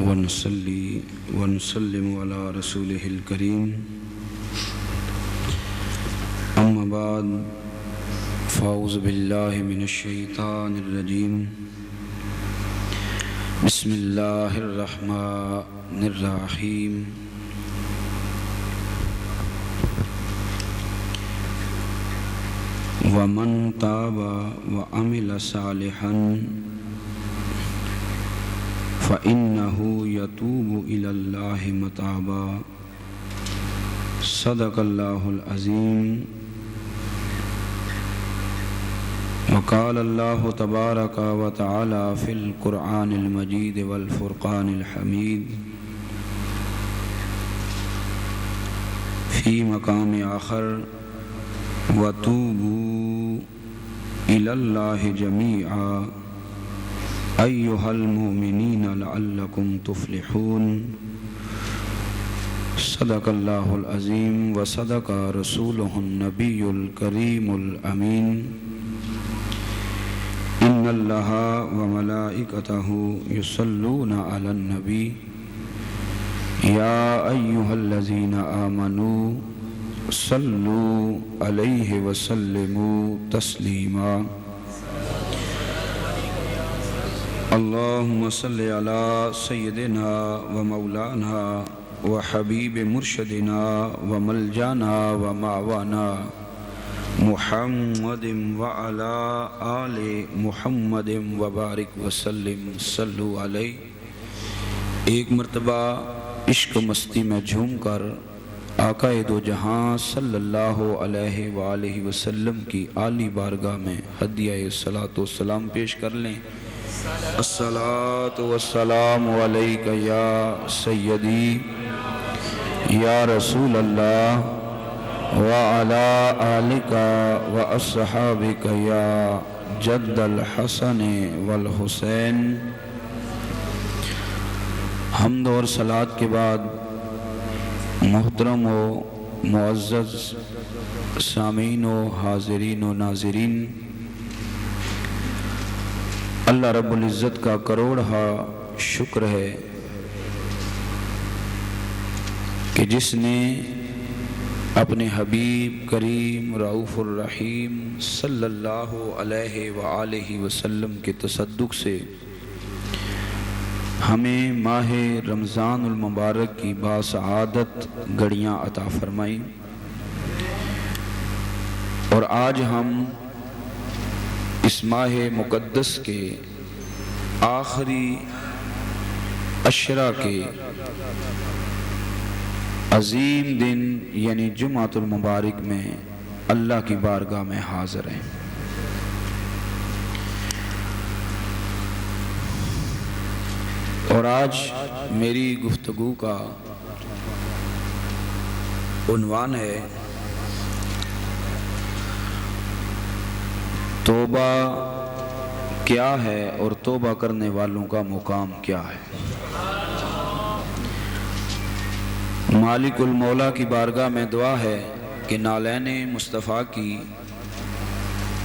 ونصلي ونسلم على رسوله الكريم أما بعد فأعوذ بالله من الشيطان الرجيم بسم الله الرحمن الرحيم ومن تاب وعمل صالحا فإنه يتوب إلى الله متابا صدق الله العظيم وقال الله تبارك وتعالى في القرآن المجيد والفرقان الحميد في مقام آخر وتوبوا إلى الله جميعا أيها المؤمنين لعلكم تفلحون صدق الله العظيم وصدق رسوله النبي الكريم الأمين إن الله وملائكته يصلون على النبي يا أيها الذين آمنوا صلوا عليه وسلموا تسليما اللهم صل على سيدنا ومولانا وحبيب مرشدنا وملجانا ومعوانا محمد وعلى آل محمد وبارک وسلم صلو علیہ۔ ایک مرتبہ عشق مستی میں جھوم کر آقا دو جہاں صلی اللہ علیہ وآلہ وسلم کی عالی بارگاہ میں ہدیہ صلاۃ و سلام پیش کر لیں۔ الصلاۃ والسلام علیک یا سیدی یا رسول اللہ وعلی آلک واصحابک یا جد الحسن والحسین۔ حمد اور صلاۃ کے بعد محترم و معزز سامعین و حاضرین و ناظرین، اللہ رب العزت کا کروڑہا شکر ہے کہ جس نے اپنے حبیب کریم رؤوف الرحیم صلی اللہ علیہ وآلہ وسلم کے تصدق سے ہمیں ماہ رمضان المبارک کی باسعادت گھڑیاں عطا فرمائیں، اور آج ہم اس ماہ مقدس کے آخری عشرہ کے عظیم دن یعنی جمعۃ المبارک میں اللہ کی بارگاہ میں حاضر ہیں۔ اور آج میری گفتگو کا عنوان ہے توبہ کیا ہے اور توبہ کرنے والوں کا مقام کیا ہے۔ مالک المولا کی بارگاہ میں دعا ہے کہ نالین مصطفیٰ کی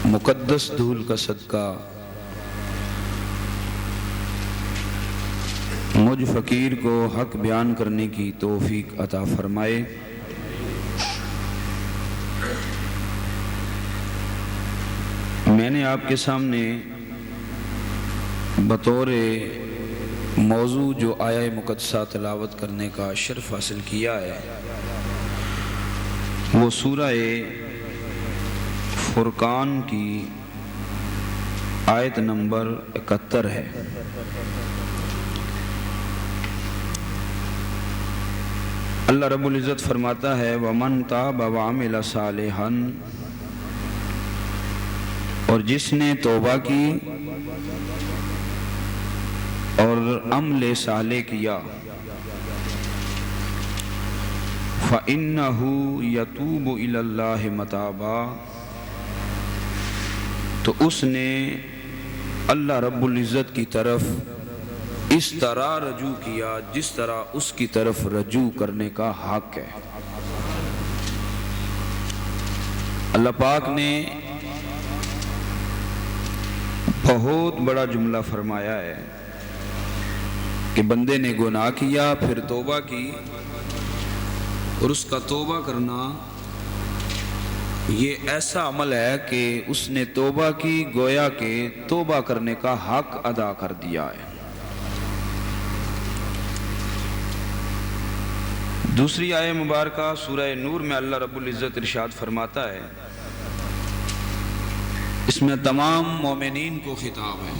مقدس دھول کا صدقہ مجھ فقیر کو حق بیان کرنے کی توفیق عطا فرمائے۔ میں نے آپ کے سامنے بطور موضوع جو آیہ مقدسہ تلاوت کرنے کا شرف حاصل کیا ہے وہ سورہ فرقان کی آیت نمبر 71 ہے۔ اللہ رب العزت فرماتا ہے وَمَن تَابَ وَعَمِلَ صَالِحًا، اور جس نے توبہ کی اور عمل صالح کیا فَإِنَّهُ يَتُوبُ إِلَى اللَّهِ مَتَابًا، تو اس نے اللہ رب العزت کی طرف اس طرح رجوع کیا جس طرح اس کی طرف رجوع کرنے کا حق ہے۔ اللہ پاک نے بہت بڑا جملہ فرمایا ہے کہ بندے نے گناہ کیا پھر توبہ کی، اور اس کا توبہ کرنا یہ ایسا عمل ہے کہ اس نے توبہ کی گویا کہ توبہ کرنے کا حق ادا کر دیا ہے۔ دوسری آیہ مبارکہ سورہ نور میں اللہ رب العزت ارشاد فرماتا ہے، اس میں تمام مومنین کو خطاب ہے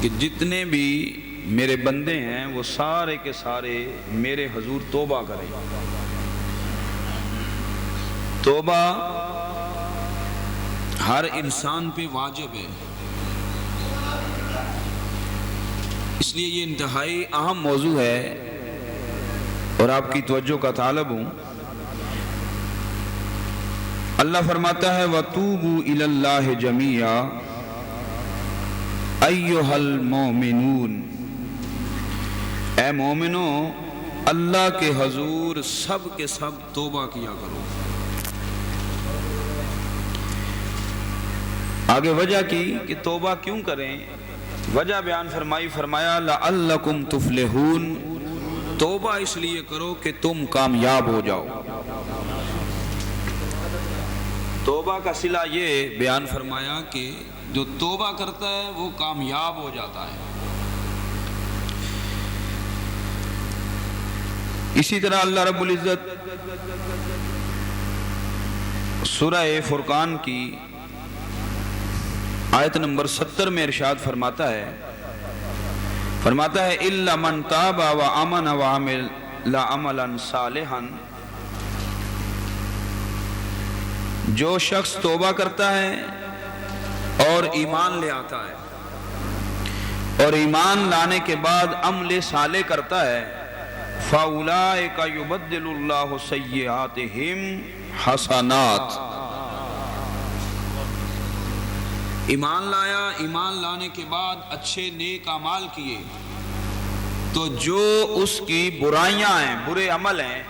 کہ جتنے بھی میرے بندے ہیں وہ سارے کے سارے میرے حضور توبہ کریں۔ توبہ ہر انسان پہ واجب ہے، اس لیے یہ انتہائی اہم موضوع ہے اور آپ کی توجہ کا طالب ہوں۔ اللہ فرماتا ہے وَتُوبُوا إِلَى اللَّهِ جَمِيعًا أَيُّهَا الْمُؤْمِنُونَ، اے مومنوں اللہ کے حضور سب کے سب توبہ کیا کرو۔ آگے وجہ کی کہ توبہ کیوں کریں، وجہ بیان فرمائی، فرمایا لَعَلَّكُمْ تُفْلِحُونَ، توبہ اس لیے کرو کہ تم کامیاب ہو جاؤ۔ توبہ کا صلہ یہ بیان فرمایا کہ جو توبہ کرتا ہے وہ کامیاب ہو جاتا ہے۔ اسی طرح اللہ رب العزت سورہ فرقان کی آیت نمبر 70 میں ارشاد فرماتا ہے إِلَّا مَنْ تَابَ وَآمَنَ وَعَمِلَ عَمَلًا صَالِحًا، جو شخص توبہ کرتا ہے اور ایمان لے آتا ہے اور ایمان لانے کے بعد عمل صالح کرتا ہے فَأُولَئِكَ يُبَدِّلُ اللَّهُ سَيِّئَاتِهِمْ حَسَنَاتٍ، ایمان لایا، ایمان لانے کے بعد اچھے نیک اعمال کیے تو جو اس کی برائیاں ہیں، برے عمل ہیں،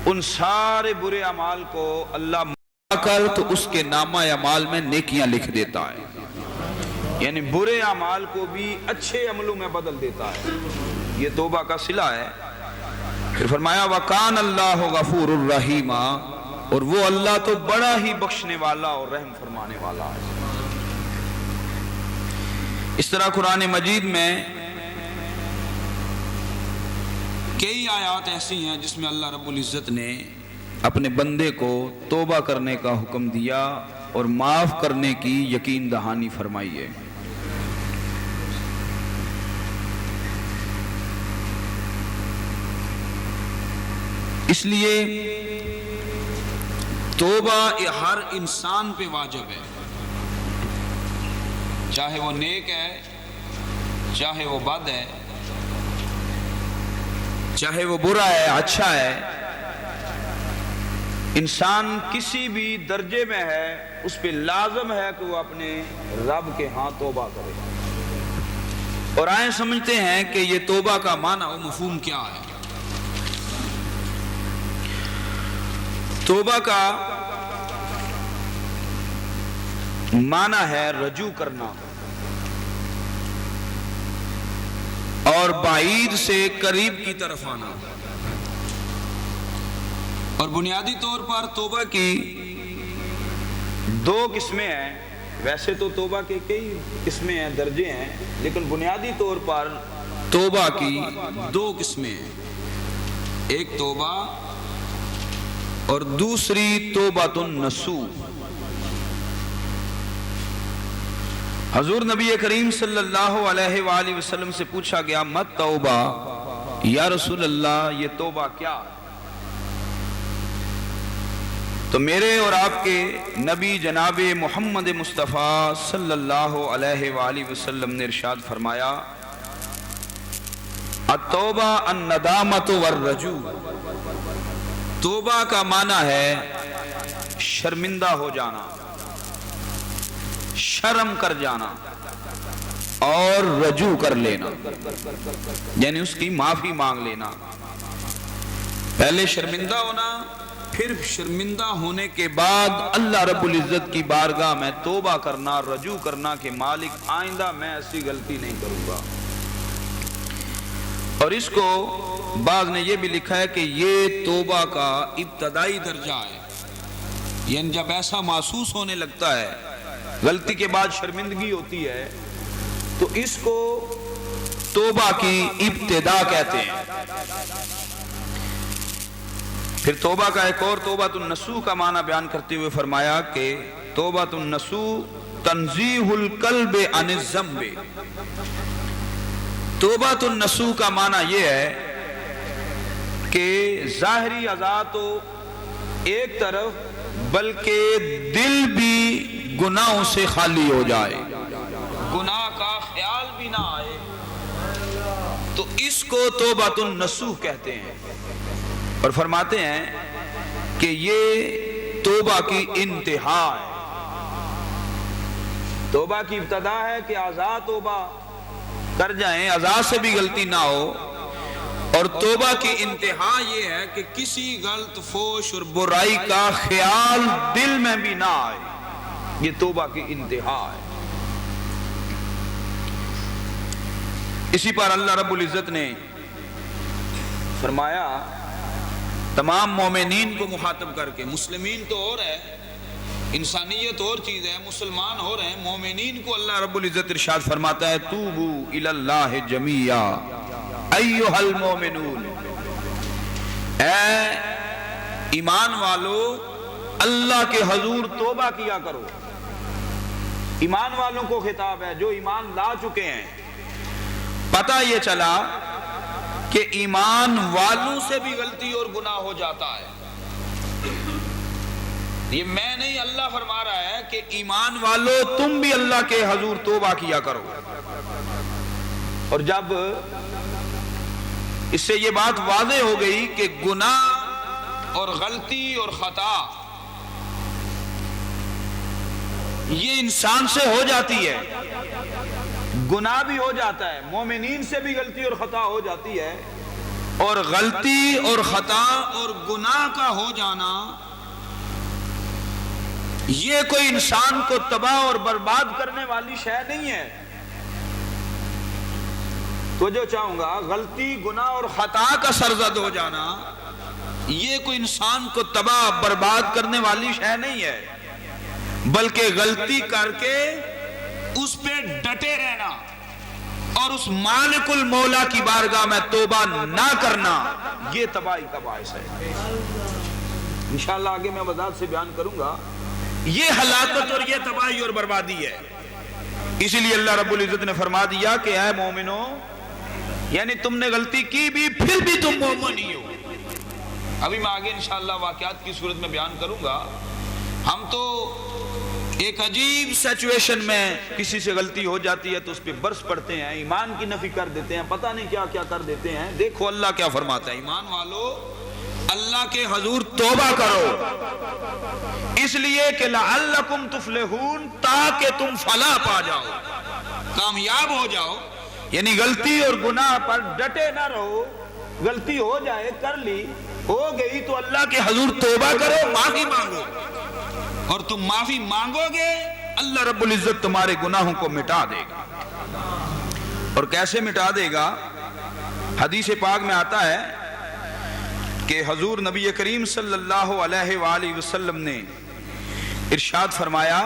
ان سارے برے اعمال کو اللہ معاف کر تو اس کے نامہ اعمال میں نیکیاں لکھ دیتا ہے، یعنی برے اعمال کو بھی اچھے عملوں میں بدل دیتا ہے۔ یہ توبہ کا صلہ ہے۔ پھر فرمایا وَكَانَ اللَّهُ غَفُورٌ رَحِيمًا، اور وہ اللہ تو بڑا ہی بخشنے والا اور رحم فرمانے والا ہے۔ اس طرح قرآن مجید میں کئی آیات ایسی ہیں جس میں اللہ رب العزت نے اپنے بندے کو توبہ کرنے کا حکم دیا اور معاف کرنے کی یقین دہانی فرمائی ہے۔ اس لیے توبہ ہر انسان پہ واجب ہے، چاہے وہ نیک ہے، چاہے وہ بد ہے، چاہے وہ برا ہے، اچھا ہے، انسان کسی بھی درجے میں ہے اس پہ لازم ہے کہ وہ اپنے رب کے ہاں توبہ کرے۔ اور آئیں سمجھتے ہیں کہ یہ توبہ کا معنی و مفہوم کیا ہے۔ توبہ کا معنی ہے رجوع کرنا اور بعید سے قریب کی طرف آنا، اور بنیادی طور پر توبہ کی دو قسمیں ہیں۔ ویسے تو توبہ کے کئی قسمیں ہیں، درجے ہیں، لیکن بنیادی طور پر توبہ کی دو قسمیں ہیں، ایک توبہ اور دوسری توبۃ النصوح۔ حضور نبی کریم صلی اللہ علیہ وآلہ وسلم سے پوچھا گیا مت توبہ، یا رسول اللہ یہ توبہ کیا؟ تو میرے اور آپ کے نبی جناب محمد مصطفیٰ صلی اللہ علیہ وآلہ وسلم نے ارشاد فرمایا التوبہ الندامۃ والرجوع، توبہ کا معنی ہے شرمندہ ہو جانا، شرم کر جانا اور رجوع کر لینا، یعنی اس کی معافی مانگ لینا۔ پہلے شرمندہ ہونا، پھر شرمندہ ہونے کے بعد اللہ رب العزت کی بارگاہ میں توبہ کرنا، رجوع کرنا کہ مالک آئندہ میں ایسی غلطی نہیں کروں گا۔ اور اس کو بعض نے یہ بھی لکھا ہے کہ یہ توبہ کا ابتدائی درجہ ہے، یعنی جب ایسا محسوس ہونے لگتا ہے، غلطی کے بعد شرمندگی ہوتی ہے، تو اس کو توبہ کی ابتدا کہتے ہیں۔ پھر توبہ کا ایک اور توبۃ النصوح کا معنی بیان کرتے ہوئے فرمایا کہ توبۃ النصوح تنزیہ القلب عن الذنب۔ توبۃ النصوح کا معنی یہ ہے کہ ظاہری اعضاء تو ایک طرف بلکہ دل بھی گناہوں سے خالی ہو جائے، گناہ کا خیال بھی نہ آئے، تو اس کو توبۃ النصوح کہتے ہیں۔ اور فرماتے ہیں کہ یہ توبہ کی انتہا ہے۔ توبہ کی ابتدا ہے کہ اعضاء توبہ کر جائیں، اعضاء سے بھی غلطی نہ ہو، اور توبہ کی انتہا یہ ہے کہ کسی غلط فوش اور برائی کا خیال دل میں بھی نہ آئے، یہ توبہ کی انتہا ہے۔ اسی پر اللہ رب العزت نے فرمایا تمام مومنین کو مخاطب کر کے، مسلمین تو اور ہے، انسانیت اور چیز ہے، مسلمان ہو رہے ہیں، مومنین کو اللہ رب العزت ارشاد فرماتا ہے توبو الی اللہ جمیعا ایھا المومنون، اے ایمان والو اللہ کے حضور توبہ کیا کرو۔ ایمان والوں کو خطاب ہے جو ایمان لا چکے ہیں۔ پتہ یہ چلا کہ ایمان والوں سے بھی غلطی اور گناہ ہو جاتا ہے، یہ میں نہیں، اللہ فرما رہا ہے کہ ایمان والو تم بھی اللہ کے حضور توبہ کیا کرو۔ اور جب اس سے یہ بات واضح ہو گئی کہ گناہ اور غلطی اور خطا یہ انسان سے ہو جاتی ہے، گناہ بھی ہو جاتا ہے، مومنین سے بھی غلطی اور خطا ہو جاتی ہے، اور غلطی اور خطا اور گناہ کا ہو جانا یہ کوئی انسان کو تباہ اور برباد کرنے والی شے نہیں ہے۔ تو جو چاہوں گا غلطی، گناہ اور خطا کا سرزد ہو جانا یہ کوئی انسان کو تباہ برباد کرنے والی شے نہیں ہے، بلکہ غلطی کر کے اس پہ ڈٹے رہنا اور اس مالک المولا کی بارگاہ میں توبہ نہ کرنا یہ تباہی کا باعث ہے۔ انشاءاللہ آگے میں وضاحت سے بیان کروں گا، یہ ہلاکت اور یہ تباہی اور بربادی ہے۔ اسی لیے اللہ رب العزت نے فرما دیا کہ اے مومنو، یعنی تم نے غلطی کی بھی پھر بھی تم مومن ہی ہو۔ ابھی میں آگے انشاءاللہ واقعات کی صورت میں بیان کروں گا۔ ہم تو ایک عجیب سچویشن میں کسی سے غلطی ہو جاتی ہے تو اس پہ برس پڑتے ہیں، ایمان کی نفی کر دیتے ہیں، پتہ نہیں کیا کیا کر دیتے ہیں۔ دیکھو اللہ کیا فرماتا ہے، ایمان والو اللہ کے حضور توبہ کرو، اس لیے کہ لعلکم تفلحون، تاکہ تم فلاح پا جاؤ، کامیاب ہو جاؤ۔ یعنی غلطی اور گناہ پر ڈٹے نہ رہو، غلطی ہو جائے، کر لی، ہو گئی تو اللہ کے حضور توبہ کرو، معافی مانگو، اور تم معافی مانگو گے اللہ رب العزت تمہارے گناہوں کو مٹا دے گا۔ اور کیسے مٹا دے گا؟ حدیث پاک میں آتا ہے کہ حضور نبی کریم صلی اللہ علیہ وآلہ وسلم نے ارشاد فرمایا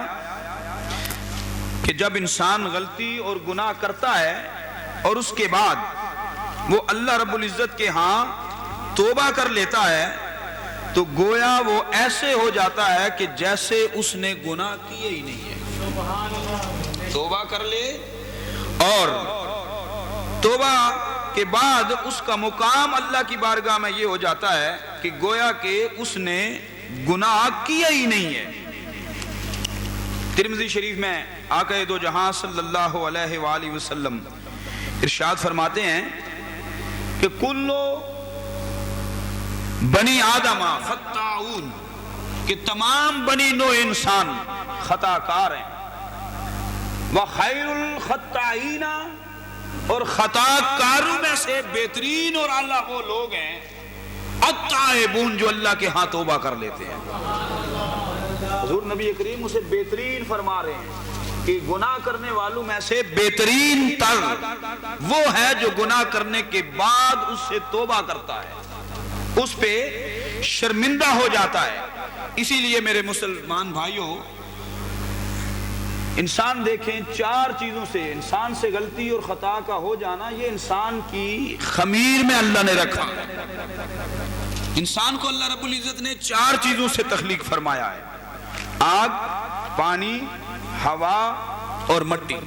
کہ جب انسان غلطی اور گناہ کرتا ہے اور اس کے بعد وہ اللہ رب العزت کے ہاں توبہ کر لیتا ہے تو گویا وہ ایسے ہو جاتا ہے کہ جیسے اس نے گناہ کیے ہی نہیں ہے۔ توبہ کر لے اور توبہ کے بعد اس کا مقام اللہ کی بارگاہ میں یہ ہو جاتا ہے کہ گویا کہ اس نے گناہ کیا ہی نہیں ہے۔ ترمذی شریف میں آقا دو جہاں صلی اللہ علیہ وآلہ وسلم ارشاد فرماتے ہیں کہ کلو بنی آدم خطاؤن، کہ تمام بنی نوع انسان خطا کار ہیں، وخیر الخطائین، اور خطا کاروں میں سے بہترین اور اعلیٰ وہ لوگ ہیں التائبون، جو اللہ کے ہاں توبہ کر لیتے ہیں۔ حضور نبی کریم اسے بہترین فرما رہے ہیں کہ گناہ کرنے والوں میں سے بہترین تر وہ ہے جو گناہ کرنے کے بعد اس سے توبہ کرتا ہے، اس پہ شرمندہ ہو جاتا ہے۔ اسی لیے میرے مسلمان بھائیوں، انسان دیکھیں، چار چیزوں سے انسان سے غلطی اور خطا کا ہو جانا، یہ انسان کی خمیر میں اللہ نے رکھا ہے۔ انسان کو اللہ رب العزت نے چار چیزوں سے تخلیق فرمایا ہے: آگ، پانی، ہوا اور مٹی۔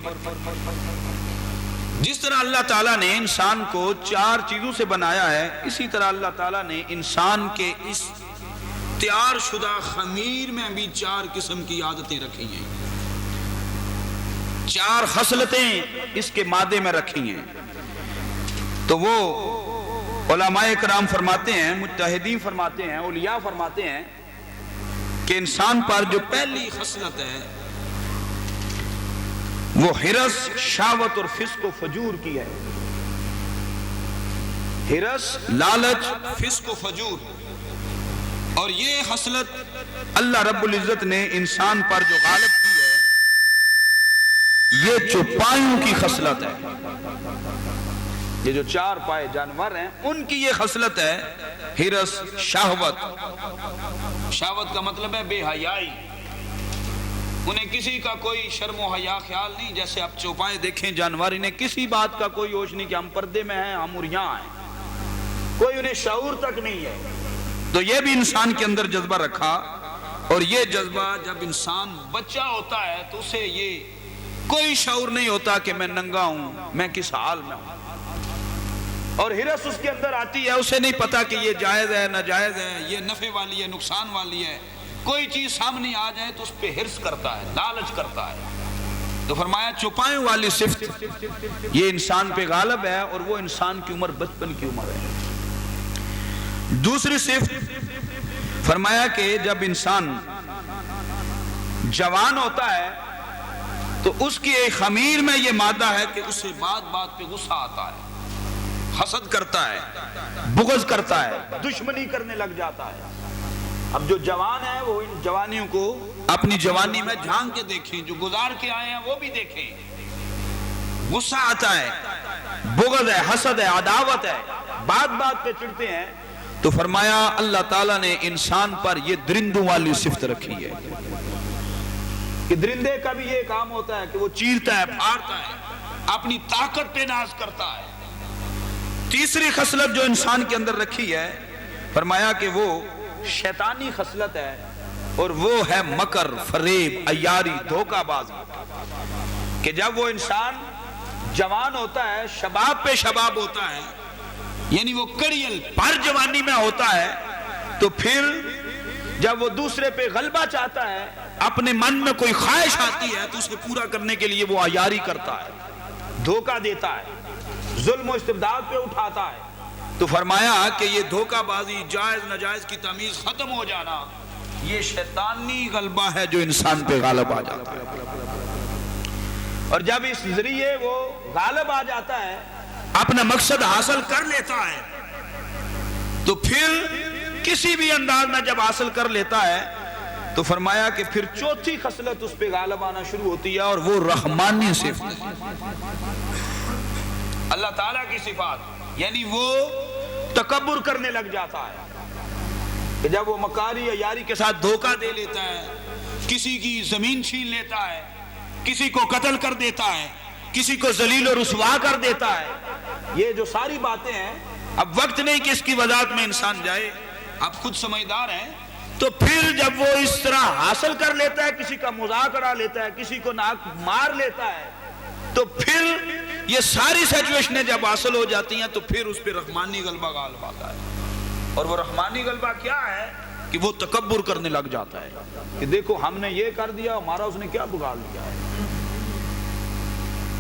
جس طرح اللہ تعالیٰ نے انسان کو چار چیزوں سے بنایا ہے، اسی طرح اللہ تعالیٰ نے انسان کے اس تیار شدہ خمیر میں بھی چار قسم کی عادتیں رکھی ہیں، چار خصلتیں اس کے مادے میں رکھی ہیں۔ تو وہ علماء کرام فرماتے ہیں، مجتہدین فرماتے ہیں، اولیاء فرماتے ہیں کہ انسان پر جو پہلی خصلت ہے وہ حرص، شہوت اور فسق و فجور کی ہے۔ حرص، لالچ، فسق و فجور، اور یہ خصلت اللہ رب العزت نے انسان پر جو غالب کی ہے، یہ چوپایوں کی خصلت ہے۔ یہ جو چار پائے جانور ہیں ان کی یہ خصلت ہے، حرص، شہوت۔ شہوت کا مطلب ہے بے حیائی، انہیں کسی کا کوئی شرم و حیا خیال نہیں۔ جیسے آپ چوپائے دیکھیں جانور، انہیں کسی بات کا کوئی ہوش نہیں کہ ہم پردے میں ہیں، ہم اور یہاں ہیں، کوئی انہیں شعور تک نہیں ہے۔ تو یہ بھی انسان کے اندر جذبہ رکھا، اور یہ جذبہ جب انسان بچہ ہوتا ہے تو اسے یہ کوئی شعور نہیں ہوتا کہ میں ننگا ہوں، میں کس حال میں ہوں۔ اور حرص اس کے اندر آتی ہے، اسے نہیں پتا کہ یہ جائز ہے، ناجائز ہے، یہ نفع والی ہے، نقصان والی ہے۔ کوئی چیز سامنے آ جائے تو اس پہ حرص کرتا ہے، لالچ کرتا ہے۔ تو فرمایا چوپایوں والی صفت یہ انسان پہ غالب ہے، اور وہ انسان کی عمر بچپن کی عمر ہے۔ دوسری صفت فرمایا کہ جب انسان جوان ہوتا ہے تو اس کی ایک خمیر میں یہ مادہ ہے کہ اسے بات بات پہ غصہ آتا ہے، حسد کرتا ہے، بغض کرتا ہے، دشمنی کرنے لگ جاتا ہے۔ اب جو جوان ہے وہ ان جوانیوں کو اپنی جوانی میں جھانک کے دیکھیں، جو گزار کے آئے ہیں وہ بھی دیکھیں۔ غصہ آتا ہے، بغض ہے، حسد ہے، عداوت ہے، بات بات پہ چڑھتے ہیں۔ تو فرمایا اللہ تعالیٰ نے انسان پر یہ درندوں والی صفت رکھی ہے کہ درندے کا بھی یہ کام ہوتا ہے کہ وہ چیرتا ہے، پھاڑتا ہے، اپنی طاقت پہ ناز کرتا ہے۔ تیسری خصلت جو انسان کے اندر رکھی ہے، فرمایا کہ وہ شیطانی خصلت ہے، اور وہ ہے مکر، فریب، عیاری، دھوکہ بازی۔ کہ جب وہ انسان جوان ہوتا ہے، شباب پہ شباب ہوتا ہے، یعنی وہ کڑیل پر جوانی میں ہوتا ہے، تو پھر جب وہ دوسرے پہ غلبہ چاہتا ہے، اپنے من میں کوئی خواہش آتی ہے تو اسے پورا کرنے کے لیے وہ عیاری کرتا ہے، دھوکہ دیتا ہے، ظلم و استبداد پہ اٹھاتا ہے۔ تو فرمایا کہ یہ دھوکہ بازی، جائز ناجائز کی تمیز ختم ہو جانا، یہ شیطانی غلبہ ہے جو انسان پہ غالب آ جاتا ہے۔ اور جب اس ذریعے وہ غالب آ جاتا ہے، اپنا مقصد حاصل کر لیتا ہے، تو پھر کسی بھی انداز میں جب حاصل کر لیتا ہے تو فرمایا کہ پھر چوتھی خصلت اس پہ غالب آنا شروع ہوتی ہے، اور وہ رحمانی صفت، اللہ تعالیٰ کی صفات، یعنی وہ تکبر کرنے لگ جاتا ہے کہ جب وہ مکاری عیاری کے ساتھ دھوکہ دے لیتا ہے، کسی کی زمین چھین لیتا ہے، کسی کو قتل کر دیتا ہے، کسی کو ذلیل و رسوا کر دیتا ہے، یہ جو ساری باتیں ہیں، اب وقت نہیں کہ اس کی وضاحت میں انسان جائے، آپ خود سمجھدار ہیں۔ تو پھر جب وہ اس طرح حاصل کر لیتا ہے، کسی کا مذاق اڑا لیتا ہے، کسی کو ناک مار لیتا ہے، تو پھر یہ ساری سچویشنیں جب حاصل ہو جاتی ہیں تو پھر اس پہ رحمانی غلبہ غالب آتا ہے۔ اور وہ رحمانی غلبہ کیا ہے کہ وہ تکبر کرنے لگ جاتا ہے کہ دیکھو ہم نے یہ کر دیا، ہمارا اس نے کیا بگاڑ لیا ہے۔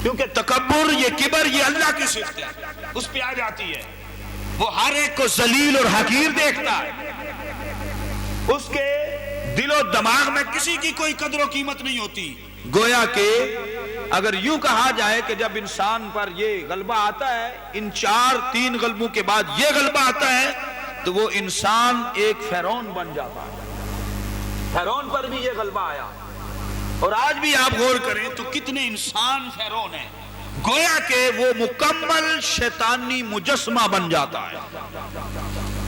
کیونکہ تکبر، یہ کبر، یہ اللہ کی صفت ہے، اس پہ آ جاتی ہے۔ وہ ہر ایک کو ذلیل اور حقیر دیکھتا ہے، اس کے دل و دماغ میں کسی کی کوئی قدر و قیمت نہیں ہوتی۔ گویا کہ اگر یوں کہا جائے کہ جب انسان پر یہ غلبہ آتا ہے، ان تین غلبوں کے بعد یہ غلبہ آتا ہے، تو وہ انسان ایک فرعون بن جاتا ہے. فرعون پر بھی یہ غلبہ آیا. اور آج بھی آپ غور کریں تو کتنے انسان فرعون ہیں. گویا کہ وہ مکمل شیطانی مجسمہ بن جاتا ہے,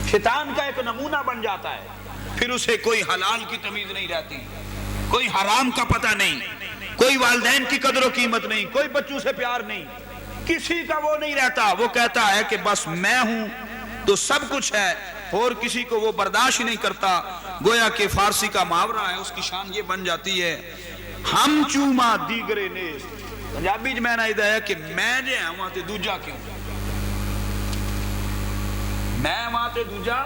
شیطان کا ایک نمونہ بن جاتا ہے. پھر اسے کوئی حلال کی تمیز نہیں رہتی, کوئی حرام کا پتہ نہیں, کوئی والدین کی قدر و قیمت نہیں, کوئی بچوں سے پیار نہیں, کسی کا وہ نہیں رہتا. وہ کہتا ہے کہ بس میں ہوں تو سب کچھ ہے, اور کسی کو وہ برداشت ہی نہیں کرتا. گویا کہ فارسی کا محاورہ ہے, اس کی شان یہ بن جاتی ہے, ہم چوما دیگرے نیز. پنجابی میں نے ادھا ہے کہ میں جو ہے وہاں تے دوجا کیوں, میں وہاں تے دوجا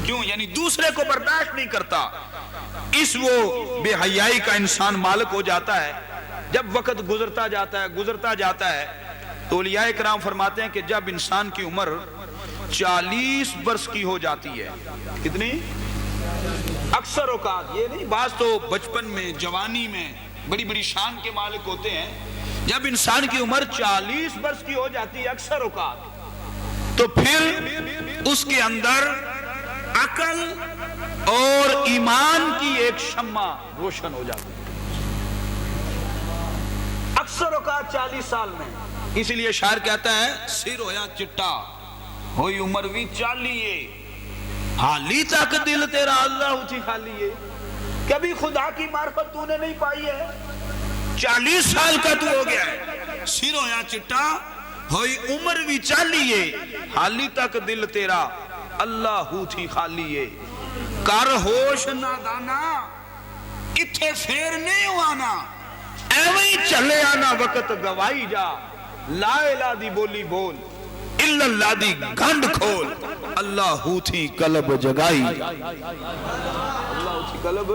کیوں, یعنی دوسرے کو برداشت نہیں کرتا. اس وہ بے حیائی کا انسان مالک ہو جاتا ہے. جب وقت گزرتا جاتا ہے تو اولیاء کرام فرماتے ہیں کہ جب انسان کی عمر 40 برس کی ہو جاتی ہے, کتنی اکثر اوقات, یہ نہیں بعض تو بچپن میں جوانی میں بڑی بڑی شان کے مالک ہوتے ہیں, جب انسان کی عمر 40 برس کی ہو جاتی ہے اکثر اوقات, تو پھر اس کے اندر عقل اور ایمان کی ایک شمع روشن ہو جاتی ہے اکثر اوقات 40 سال میں. اسی لیے شاعر کہتا ہے سر ہویا چٹا ہوئی عمر بھی 40 حالی تک دل تیرا اللہ اٹھی خالی ہے. کبھی خدا کی معرفت تو نے نہیں پائی ہے, 40 سال کا تو ہو گیا ہے, سر ہویا چٹا ہوئی عمر بھی 40 حالی تک دل تیرا اللہ اٹھی خالی ہے. کر ہوش نادانا اتھے پھر نہیں ہوانا, ایویں چلے آنا وقت گوائی جا, لا الہ دی بولی بول اللہ دی گھنڈ کھول, اللہ ہوتی قلب جگائی, اللہ ہوتی قلب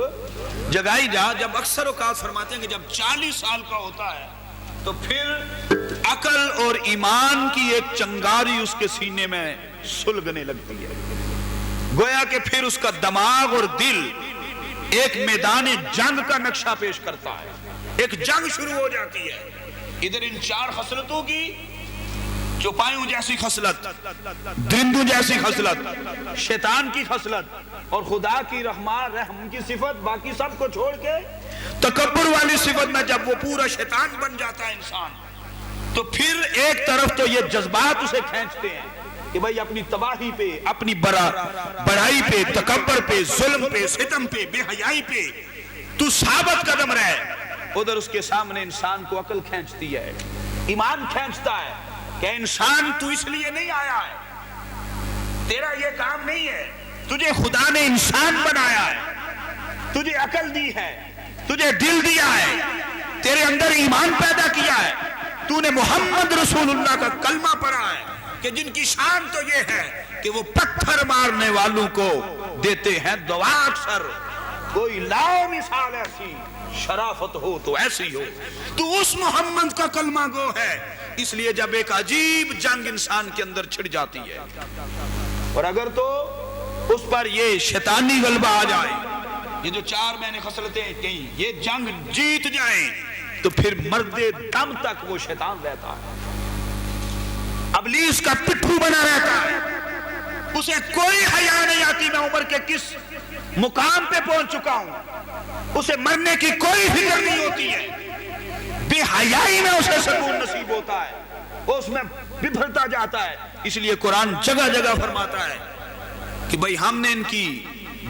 جگائی جا. جب اکثر اوقات فرماتے ہیں کہ جب 40 سال کا ہوتا ہے تو پھر عقل اور ایمان کی ایک چنگاری اس کے سینے میں سلگنے لگتی ہے. گویا کہ پھر اس کا دماغ اور دل ایک میدان جنگ کا نقشہ پیش کرتا ہے, ایک جنگ شروع ہو جاتی ہے. ادھر ان 4 خصلتوں کی, چوپایوں جیسی خصلت, درندوں جیسی خصلت, شیطان کی خصلت اور خدا کی رحم کی صفت, باقی سب کو چھوڑ کے تکبر والی صفت میں جب وہ پورا شیطان بن جاتا ہے انسان, تو پھر ایک طرف تو یہ جذبات اسے کھینچتے ہیں کہ بھئی اپنی تباہی پہ, اپنی بڑائی پہ, تکبر پہ, ظلم پہ, ستم پہ, بے حیائی پہ تو ثابت قدم رہے. ادھر اس کے سامنے انسان کو عقل کھینچتی ہے, ایمان کھینچتا ہے کہ انسان تو اس لیے نہیں آیا ہے, تیرا یہ کام نہیں ہے, تجھے خدا نے انسان بنایا ہے, تجھے عقل دی ہے, تجھے دل دیا ہے, تیرے اندر ایمان پیدا کیا ہے, تو نے محمد رسول اللہ کا کلمہ پڑھا ہے کہ جن کی شان تو یہ ہے کہ وہ پتھر مارنے والوں کو دیتے ہیں دعا. اکثر کوئی لاؤ مثال ایسی, شرافت ہو تو ایسی ہو, تو اس محمد کا کلمہ گو ہے. اس لیے جب ایک عجیب جنگ انسان کے اندر چھڑ جاتی ہے, اور اگر تو اس پر یہ شیطانی غلبہ آ جائے, یہ جو 4 میں نے خصلتیں کہیں, یہ جنگ جیت جائیں, تو پھر مرد دم تک وہ شیطان رہتا ہے, ابلیس کا پٹھو بنا رہتا ہے, اسے کوئی حیا نہیں آتی میں عمر کے کس مقام پہ پہنچ چکا ہوں, اسے مرنے کی کوئی فکر نہیں ہوتی ہے, بے حیائی میں اسے سکون نصیب ہوتا ہے, وہ اس میں ببھرتا جاتا ہے. اس لیے قرآن جگہ جگہ فرماتا ہے کہ بھئی ہم نے ان کی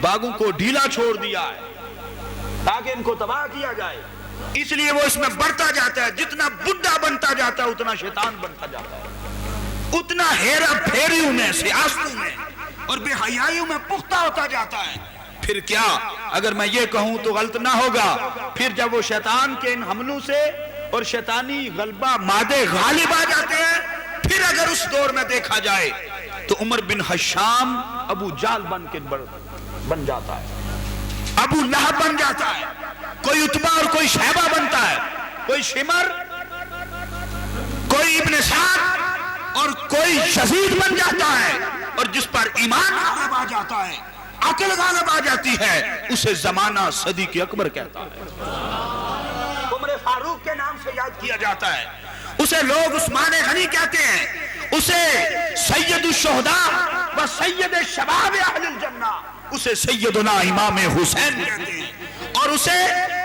باغوں کو ڈھیلا چھوڑ دیا ہے تاکہ ان کو تباہ کیا جائے. اس لیے وہ اس میں بڑھتا جاتا ہے, جتنا بڈھا بنتا جاتا ہے اتنا شیطان بنتا جاتا ہے, اتنا ہیرا پھیریوں میں, سیاستوں میں اور بے حیائیوں میں پختہ ہوتا جاتا ہے. پھر کیا اگر میں یہ کہوں تو غلط نہ ہوگا, پھر جب وہ شیطان کے ان حملوں سے اور شیطانی غلبہ مادے غالب آ جاتے ہیں, پھر اگر اس دور میں دیکھا جائے تو عمر بن حشام ابو جال بن جاتا ہے, ابو لہب بن جاتا ہے, کوئی عتبہ اور کوئی شیبہ بنتا ہے, کوئی شمر, کوئی ابن سعد اور کوئی یزید بن جاتا ہے, اور جس پر ایمان غالب آ جاتا ہے, عقل غالب آ جاتی ہے, اسے زمانہ صدیق اکبر کہتا ہے, عمر فاروق کے نام سے یاد کیا جاتا ہے, اسے لوگ عثمان غنی کہتے ہیں, اسے سید الشہداء و سید شباب اہل الجنہ، اسے سیدنا امام حسین کہتے ہیں، اور اسے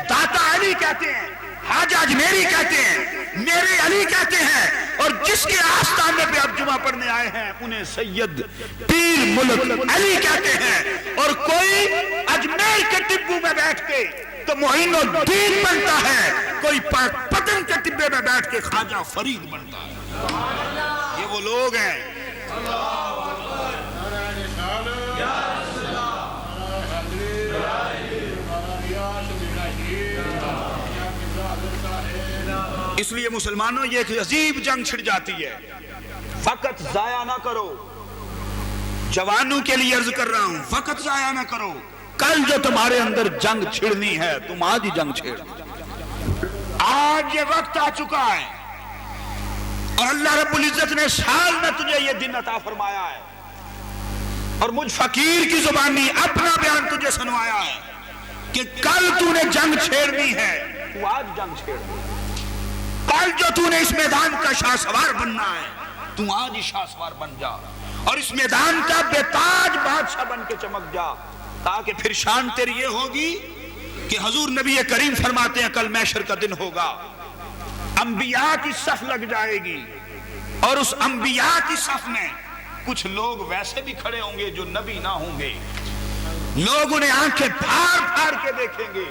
داتا علی کہتے ہیں، خواجہ اجمیری کہتے ہیں، میرے علی کہتے ہیں، اور جس کے آستانے پہ اب جمعہ پڑھنے آئے ہیں انہیں سید پیر ملک علی کہتے ہیں، اور کوئی اجمیر کے ٹبو میں بیٹھ کے تو معین الدین بنتا ہے، کوئی پتن کے ٹبے میں بیٹھ کے خواجہ فرید بنتا ہے۔ یہ وہ لوگ ہیں۔ اس لیے مسلمانوں یہ ایک عجیب جنگ چھڑ جاتی ہے، وقت ضائع نہ کرو۔ جوانوں کے لیے عرض کر رہا ہوں، وقت ضائع نہ کرو۔ کل جو تمہارے اندر جنگ چھڑنی ہے تم آج ہی جنگ چھڑ۔ آج یہ وقت آ چکا ہے، اور اللہ رب العزت نے سال میں تجھے یہ دن عطا فرمایا ہے، اور مجھ فقیر کی زبانی اپنا بیان تجھے سنوایا ہے کہ کل تو نے جنگ چھیڑنی ہے، تو آج جنگ چھیڑ۔ کل جو تو نے اس میدان کا شاہ سوار بننا ہے، تو آج ہی شاہ سوار بن جا، اور اس میدان کا بے تاج بادشاہ بن کے چمک جا، تاکہ پھر شان تیری یہ ہوگی کہ حضور نبی کریم فرماتے ہیں کل محشر کا دن ہوگا، انبیاء کی صف لگ جائے گی، اور اس انبیاء کی صف میں کچھ لوگ ویسے بھی کھڑے ہوں گے جو نبی نہ ہوں گے۔ لوگ انہیں آنکھیں پھاڑ پھاڑ کے دیکھیں گے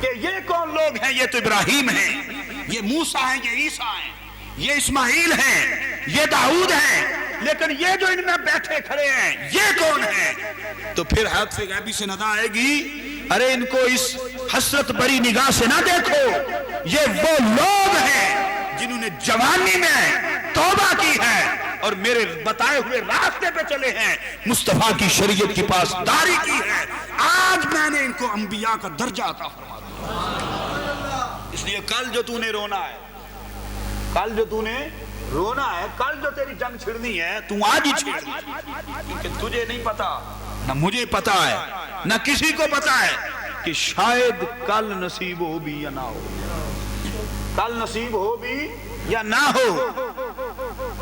کہ یہ کون لوگ ہیں؟ یہ تو ابراہیم ہیں، یہ موسیٰ ہیں، یہ عیسیٰ ہیں، یہ اسماعیل ہیں، یہ داؤد ہیں، لیکن یہ جو ان میں بیٹھے کھڑے ہیں یہ کون ہیں؟ تو پھر حیات غیبی سے ندا آئے گی، ارے ان کو اس حسرت بری نگاہ سے نہ دیکھو، یہ وہ لوگ ہیں جنہوں نے جوانی میں توبہ کی ہے اور میرے بتائے ہوئے راستے پہ چلے ہیں، مصطفیٰ کی شریعت کی پاسداری کی ہے۔ آج میں نے ان کو انبیاء کا درجہ عطا فرما دیا۔ اس لیے کل جو تو نے رونا ہے، کل جو تو نے رونا ہے، کل جو تیری جنگ چھڑنی ہے، تو آج ہی چھڑ، کیونکہ تجھے نہیں پتا، نہ مجھے پتا ہے، نہ کسی کو پتا ہے کہ شاید کل نصیب ہو بھی یا نہ ہو، کل نصیب ہو بھی یا نہ ہو۔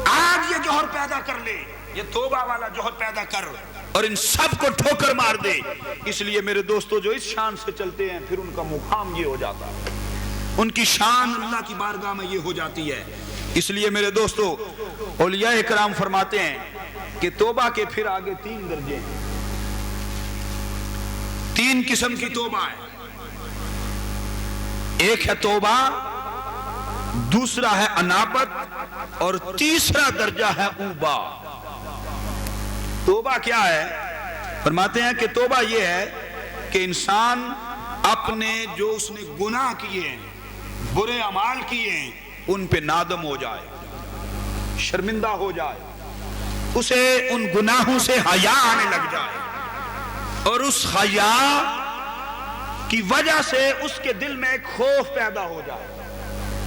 آج یہ جوہر پیدا کر لے، یہ توبہ والا جوہر پیدا کر، اور ان سب کو ٹھوکر مار دے۔ اس لیے میرے دوستو جو اس شان سے چلتے ہیں پھر ان کا مقام یہ ہو جاتا ہے، ان کی شان اللہ کی بارگاہ میں یہ ہو جاتی ہے۔ اس لیے میرے دوستو اولیاء اکرام فرماتے ہیں کہ توبہ کے پھر آگے 3 درجے ہیں، 3 قسم کی توبہ ہے۔ ایک ہے توبہ، دوسرا ہے انابت، اور تیسرا درجہ ہے اوبا۔ توبہ کیا ہے؟ فرماتے ہیں کہ توبہ یہ ہے کہ انسان اپنے جو اس نے گناہ کیے ہیں، برے اعمال کیے ہیں، ان پہ نادم ہو جائے، شرمندہ ہو جائے، اسے ان گناہوں سے حیا آنے لگ جائے، اور اس حیا کی وجہ سے اس کے دل میں ایک خوف پیدا ہو جائے،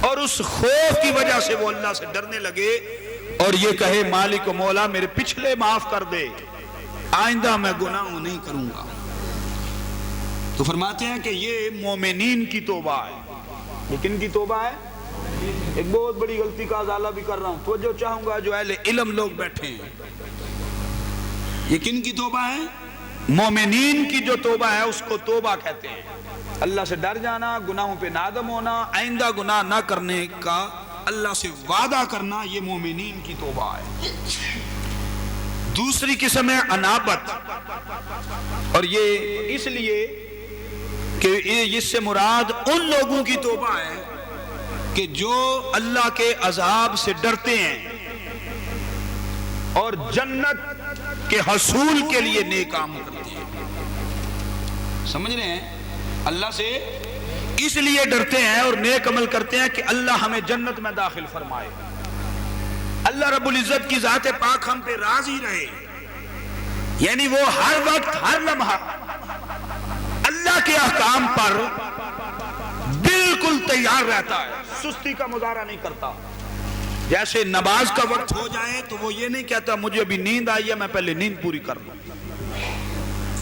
اور اس خوف کی وجہ سے وہ اللہ سے ڈرنے لگے اور یہ کہے مالک و مولا میرے پچھلے معاف کر دے، آئندہ میں گناہ نہیں کروں گا۔ تو فرماتے ہیں کہ یہ مومنین کی توبہ ہے۔ لیکن کی توبہ ہے؟ ایک بہت بڑی غلطی کا ازالہ بھی کر رہا ہوں، توجہ چاہوں گا جو اہل علم لوگ بیٹھے ہیں۔ یہ کن کی توبہ ہے؟ مومنین کی جو توبہ ہے اس کو توبہ کہتے ہیں۔ اللہ سے ڈر جانا، گناہوں پہ نادم ہونا، آئندہ گناہ نہ کرنے کا اللہ سے وعدہ کرنا، یہ مومنین کی توبہ ہے۔ دوسری قسم ہے انابت، اور یہ اس لیے کہ اس سے مراد ان لوگوں کی توبہ ہے کہ جو اللہ کے عذاب سے ڈرتے ہیں اور جنت کے حصول کے لیے نیک کام کرتے ہیں۔ سمجھ رہے ہیں؟ اللہ سے اس لیے ڈرتے ہیں اور نیک عمل کرتے ہیں کہ اللہ ہمیں جنت میں داخل فرمائے، اللہ رب العزت کی ذات پاک ہم پہ راضی رہے، یعنی وہ ہر وقت ہر لمحہ اللہ کے احکام پر بالکل تیار رہتا ہے، سستی کا مظاہرہ نہیں کرتا۔ جیسے نماز کا وقت ہو جائے تو وہ یہ نہیں کہتا مجھے ابھی نیند آئی ہے میں پہلے نیند پوری کر لوں،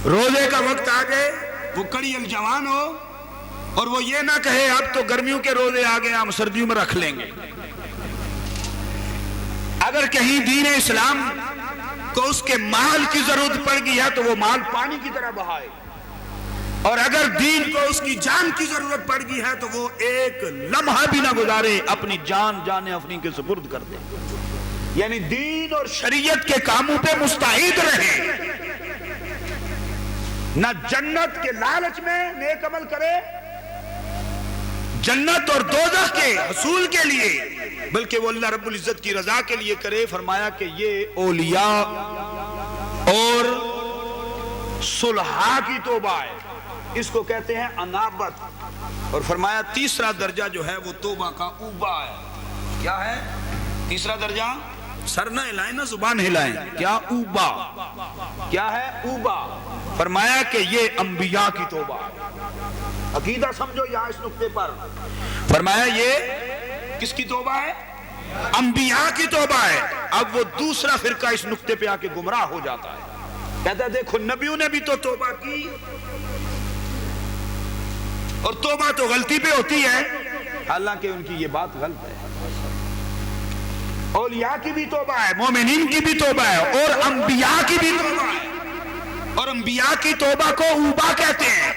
روزے کا وقت آ گئے وہ کڑی الجوان ہو اور وہ یہ نہ کہے اب تو گرمیوں کے روزے آ گئے ہم سردیوں میں رکھ لیں گے۔ اگر کہیں دین اسلام کو اس کے مال کی ضرورت پڑ گئی ہے تو وہ مال پانی کی طرح بہائے، اور اگر دین کو اس کی جان کی ضرورت پڑ گئی ہے تو وہ ایک لمحہ بھی نہ گزارے، اپنی جان جان افنی کے سپرد کر دے، یعنی دین اور شریعت کے کاموں پہ مستعد رہے، نہ جنت کے لالچ میں نیک عمل کرے، جنت اور دوزخ کے حصول کے لیے، بلکہ وہ اللہ رب العزت کی رضا کے لیے کرے۔ فرمایا کہ یہ اولیاء اور صلحاء کی توبہ ہے، اس کو کہتے ہیں انابت۔ اور فرمایا تیسرا درجہ جو ہے وہ توبہ کا اوبا ہے۔ کیا ہے تیسرا درجہ؟ سر نہ ہلائیں نہ زبان ہلائیں، کیا اوبا؟ کیا ہے اوبا؟ فرمایا کہ یہ انبیاء کی توبہ ہے۔ عقیدہ سمجھو یہاں اس نقطے پر، فرمایا یہ کس کی توبہ ہے؟ انبیاء کی توبہ ہے۔ اب وہ دوسرا فرقہ اس نقطے پہ آ کے گمراہ ہو جاتا ہے، کہتا ہے دیکھو نبیوں نے بھی تو توبہ کی، اور توبہ تو غلطی پہ ہوتی ہے، حالانکہ ان کی یہ بات غلط ہے۔ اولیاء کی بھی توبہ ہے، مومنین کی بھی توبہ ہے، اور انبیاء کی بھی توبہ ہے، اور انبیاء کی توبہ کو اوبا کہتے ہیں،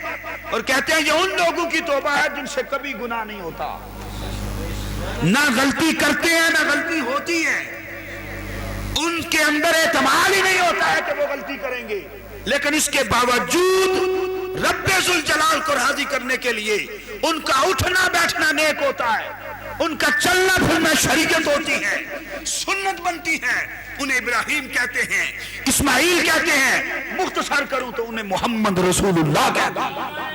اور کہتے ہیں یہ ان لوگوں کی توبہ ہے جن سے کبھی گناہ نہیں ہوتا، نہ غلطی کرتے ہیں نہ غلطی ہوتی ہے، ان کے اندر احتمال ہی نہیں ہوتا ہے کہ وہ غلطی کریں گے، لیکن اس کے باوجود رب ذوالجلال کو راضی کرنے کے لیے ان کا اٹھنا بیٹھنا نیک ہوتا ہے، ان کا چلنا پھرنا شریعت ہوتی ہے، سنت بنتی ہے۔ انہیں ابراہیم کہتے ہیں، اسماعیل کہتے ہیں، مختصر کروں تو انہیں محمد رسول اللہ کہتے ہیں۔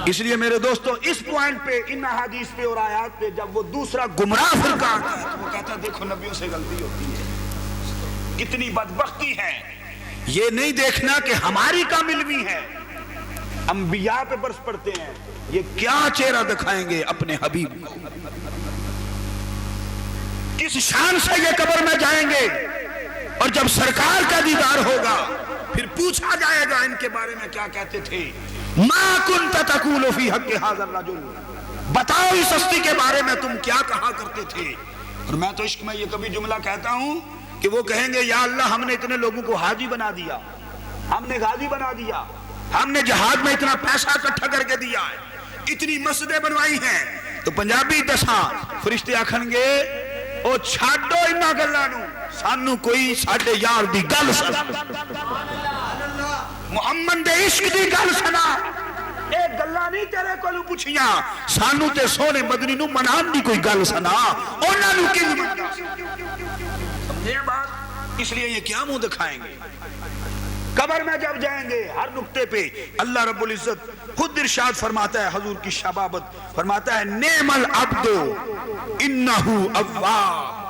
اس لیے میرے دوستو اس پوائنٹ پہ، ان احادیث پہ اور آیات پہ جب وہ دوسرا گمراہ فرقہ آتا ہے تو وہ کہتا ہے دیکھو نبیوں سے غلطی ہوتی ہے، کتنی بدبختی ہے، یہ نہیں دیکھنا کہ ہماری کامل بھی ہے، انبیاء پہ برس پڑتے ہیں، یہ کیا چہرہ دکھائیں گے اپنے حبیب کو، کس شان سے یہ قبر میں جائیں گے، اور جب سرکار کا دیدار ہوگا پھر پوچھا جائے گا ان کے بارے میں کیا کہتے تھے، ما کنت تقول فی حق ھذا الرجل، بتاؤ اس ہستی کے بارے میں تم کیا کہا کرتے تھے۔ اور میں تو عشق میں یہ کبھی جملہ کہتا ہوں کہ وہ کہیں گے یا اللہ ہم نے اتنے لوگوں کو حاجی بنا دیا، ہم نے غازی بنا دیا، ہم نے جہاد میں اتنا پیسہ اکٹھا کر کے دیا ہے، اتنی مسجدیں بنوائی ہیں، تو پنجابی دساں فرشتے آکھن گے او چھاڈو انہاں گلاں نوں، سانو کوئی ساڈے یار دی گل سنا، محمد دے عشق دی گل سنا، اے گلاں نہیں تیرے کولوں پوچھیاں، سانو تے سونے مدنی نوں منان دی کوئی گل سنا، انہاں نوں کی سمجھے بات؟ اس لیے یہ کیا منہ دکھائیں گے؟ قبر میں جب جائیں گے ہر نقطے پہ اللہ رب العزت خود ارشاد فرماتا ہے، حضور کی شبابت فرماتا ہے نعم العبد انہو اواب،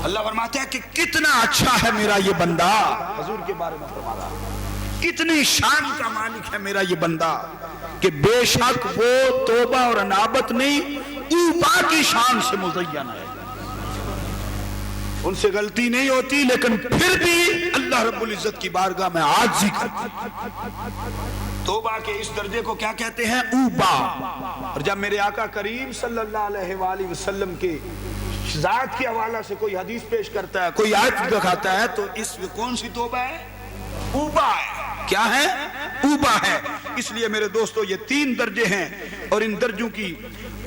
اللہ فرماتا ہے کہ کتنا اچھا ہے میرا یہ بندہ، حضور کے بارے میں فرما رہا ہے کتنی شان کا مالک ہے میرا یہ بندہ، کہ بے شک وہ توبہ اور انابت نہیں اوبا کی شان سے مزین ہے، ان سے غلطی نہیں ہوتی لیکن پھر بھی اللہ رب العزت کی بارگاہ میں عاجزی کرتی ہے۔ توبہ کے اس درجے کو کیا کہتے ہیں؟ اوبا۔ اور جب میرے آقا کریم صلی اللہ علیہ وآلہ وسلم کے ذات کے حوالہ سے کوئی حدیث پیش کرتا ہے، کوئی آیت دکھاتا ہے، تو اس میں کون سی توبہ ہے؟ اوبا ہے۔ کیا ہے؟ اوبا ہے۔ اس لیے میرے دوستو یہ تین درجے ہیں، اور ان درجوں کی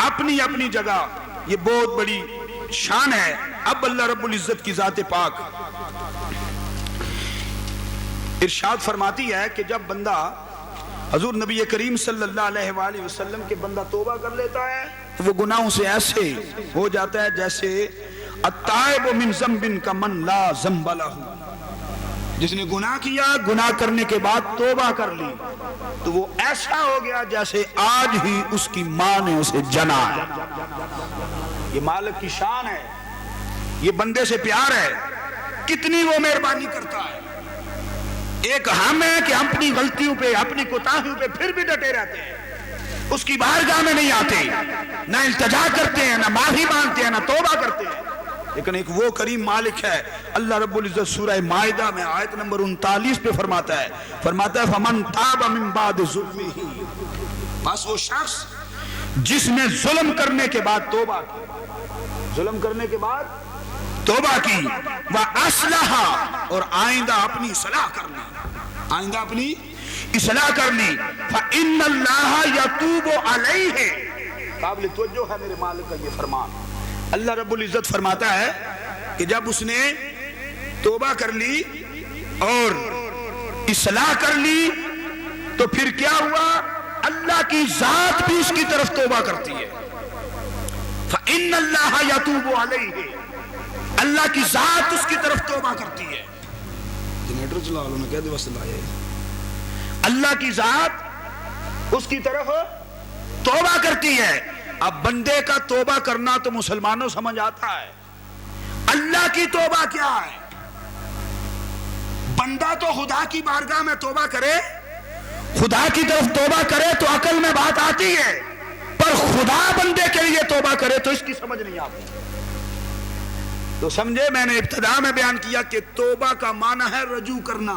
اپنی اپنی جگہ یہ بہت بڑی شان ہے۔ اب اللہ رب العزت کی ذات پاک ارشاد فرماتی ہے کہ جب بندہ حضور نبی کریم صلی اللہ علیہ وآلہ وسلم کے بندہ توبہ کر لیتا ہے تو وہ گناہوں سے ایسے ہو جاتا ہے جیسے التائب من ذنب کمن لا ذنب لہ، جس نے گناہ کیا، گناہ کرنے کے بعد توبہ کر لی تو وہ ایسا ہو گیا جیسے آج ہی اس کی ماں نے اسے جنا ہے۔ یہ مالک کی شان ہے، یہ بندے سے پیار ہے، کتنی وہ مہربانی کرتا ہے۔ ایک ہم ہے کہ ہم اپنی غلطیوں پہ، اپنی کوتاہیوں پہ پھر بھی ڈٹے رہتے ہیں، اس کی بارگاہ میں نہیں آتے، نہ التجا کرتے ہیں، نہ معافی مانگتے ہیں، نہ توبہ کرتے ہیں۔ لیکن ایک وہ کریم مالک ہے. اللہ رب العزت سورہ مائدہ میں آیت نمبر 39 پہ فرماتا ہے فَمَنْ تَابَ مِنْ بَعْدِ ظُلْمِهِ، بس وہ شخص جس نے ظلم کرنے کے بعد توبہ کی، ظلم کرنے کے بعد توبہ کی، وَأَصْلَحَ، اور آئندہ اپنی اصلاح کرنا، آئندہ اپنی اصلاح کرنی، فَإِنَّ اللَّهَ يَتُوبُ عَلَيْهِ. قابل توجہ ہے میرے مالک کا یہ فرمان. اللہ رب العزت فرماتا ہے کہ جب اس نے توبہ کر لی اور اصلاح کر لی تو پھر کیا ہوا؟ اللہ کی ذات بھی اس کی طرف توبہ کرتی ہے. فَإِنَّ اللَّهَ يَتُوبُ عَلَيْهِ، اللہ کی ذات اس کی طرف توبہ کرتی ہے. جنریٹر چلا لو نا، کہہ دے بس لائے. اللہ کی ذات اس کی طرف توبہ کرتی ہے. اب بندے کا توبہ کرنا تو مسلمانوں سمجھ آتا ہے، اللہ کی توبہ کیا ہے؟ بندہ تو خدا کی بارگاہ میں توبہ کرے، خدا کی طرف توبہ کرے تو عقل میں بات آتی ہے، پر خدا بندے کے لیے توبہ کرے تو اس کی سمجھ نہیں آتی. تو سمجھے، میں نے ابتدا میں بیان کیا کہ توبہ کا معنی ہے رجوع کرنا،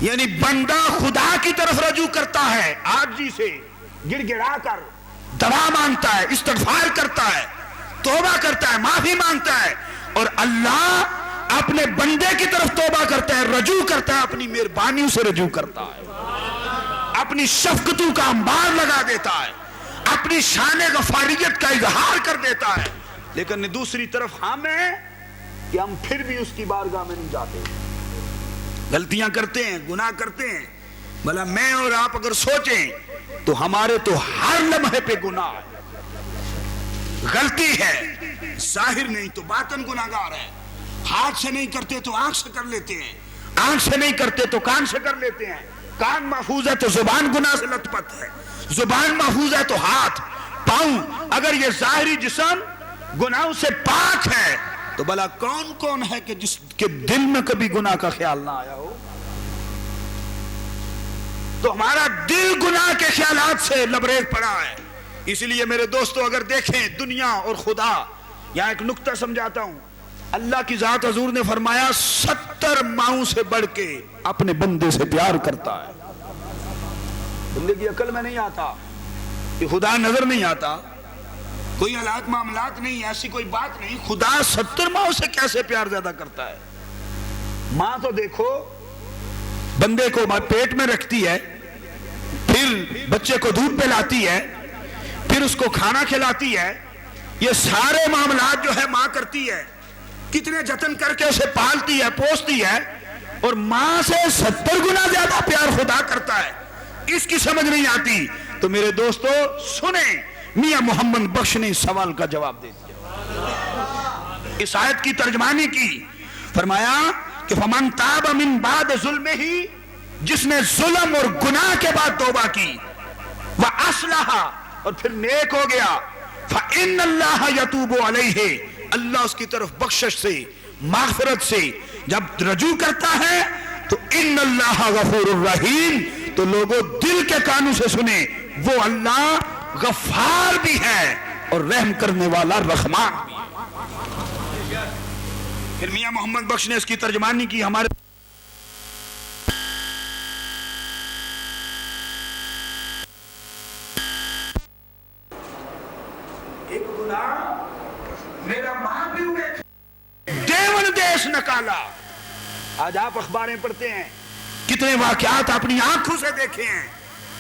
یعنی بندہ خدا کی طرف رجوع کرتا ہے، عاجزی سے گڑ گڑا کر دعا مانگتا ہے، استغفار کرتا ہے، توبہ کرتا ہے، معافی مانگتا ہے، اور اللہ اپنے بندے کی طرف توبہ کرتا ہے، رجوع کرتا ہے، اپنی مہربانیوں سے رجوع کرتا ہے، اپنی شفقتوں کا انبار لگا دیتا ہے، اپنی شان غفاریت کا اظہار کر دیتا ہے. لیکن دوسری طرف ہم ہیں کہ ہم پھر بھی اس کی بارگاہ میں نہیں جاتے، غلطیاں کرتے ہیں، گناہ کرتے ہیں. بھلا میں اور آپ اگر سوچیں تو ہمارے تو ہر لمحے پہ گناہ ہے، غلطی ہے، ظاہر نہیں تو باطن گناہگار ہے. ہاتھ سے نہیں کرتے تو آنکھ سے کر لیتے ہیں، آنکھ سے نہیں کرتے تو کان سے کر لیتے ہیں، کان محفوظ ہے تو زبان گناہ سے لت پت ہے، زبان محفوظ ہے تو ہاتھ، پاؤں. اگر یہ ظاہری جسم گناہوں سے پاک ہے تو بھلا کون کون ہے کہ جس کے دل میں کبھی گناہ کا خیال نہ آیا ہو؟ تو ہمارا دل گناہ کے خیالات سے لبریز پڑا ہے. اس لیے میرے دوستو اگر دیکھیں دنیا اور خدا، یہاں ایک نقطہ سمجھاتا ہوں. اللہ کی ذات حضور نے فرمایا 70 ماؤں سے بڑھ کے اپنے بندے سے پیار کرتا ہے. بندے کی عقل میں نہیں آتا کہ خدا نظر نہیں آتا، کوئی حالات معاملات نہیں، ایسی کوئی بات نہیں. خدا 70 ماؤں سے کیسے پیار زیادہ کرتا ہے؟ ماں تو دیکھو بندے کو پیٹ میں رکھتی ہے، پھر بچے کو دودھ پلاتی ہے، پھر اس کو کھانا کھلاتی ہے، یہ سارے معاملات جو ہے ماں کرتی ہے. کتنے جتن کر کے اسے پالتی ہے، پوستی ہے، اور ماں سے 70 گنا زیادہ پیار خدا کرتا ہے. اس کی سمجھ نہیں آتی. تو میرے دوستو سنیں، میاں محمد بخش نے اس سوال کا جواب دے دیا. اس آیت کی ترجمانی کی، فرمایا کہ فمن تاب من بعد ظلمہ، جس نے ظلم اور گناہ کے بعد توبہ کی، وَأَصْلَحَ، اور پھر نیک ہو گیا، فَإِنَّ اللَّهَ يَتُوبُ عَلَيْهِ، اللہ اس کی طرف بخشش سے، مغفرت سے جب رجوع کرتا ہے تو ان اللہ غفور الرحیم. تو لوگوں دل کے کانوں سے سنیں، وہ اللہ غفار بھی ہے اور رحم کرنے والا رحمان بھی ہے. پھر میاں محمد بخش نے اس کی ترجمانی کی. ہمارے ایک گناہ میرا ماں بھی ہوئے دیون دیش نکالا. آج آپ اخباریں پڑھتے ہیں، کتنے واقعات اپنی آنکھوں سے دیکھے ہیں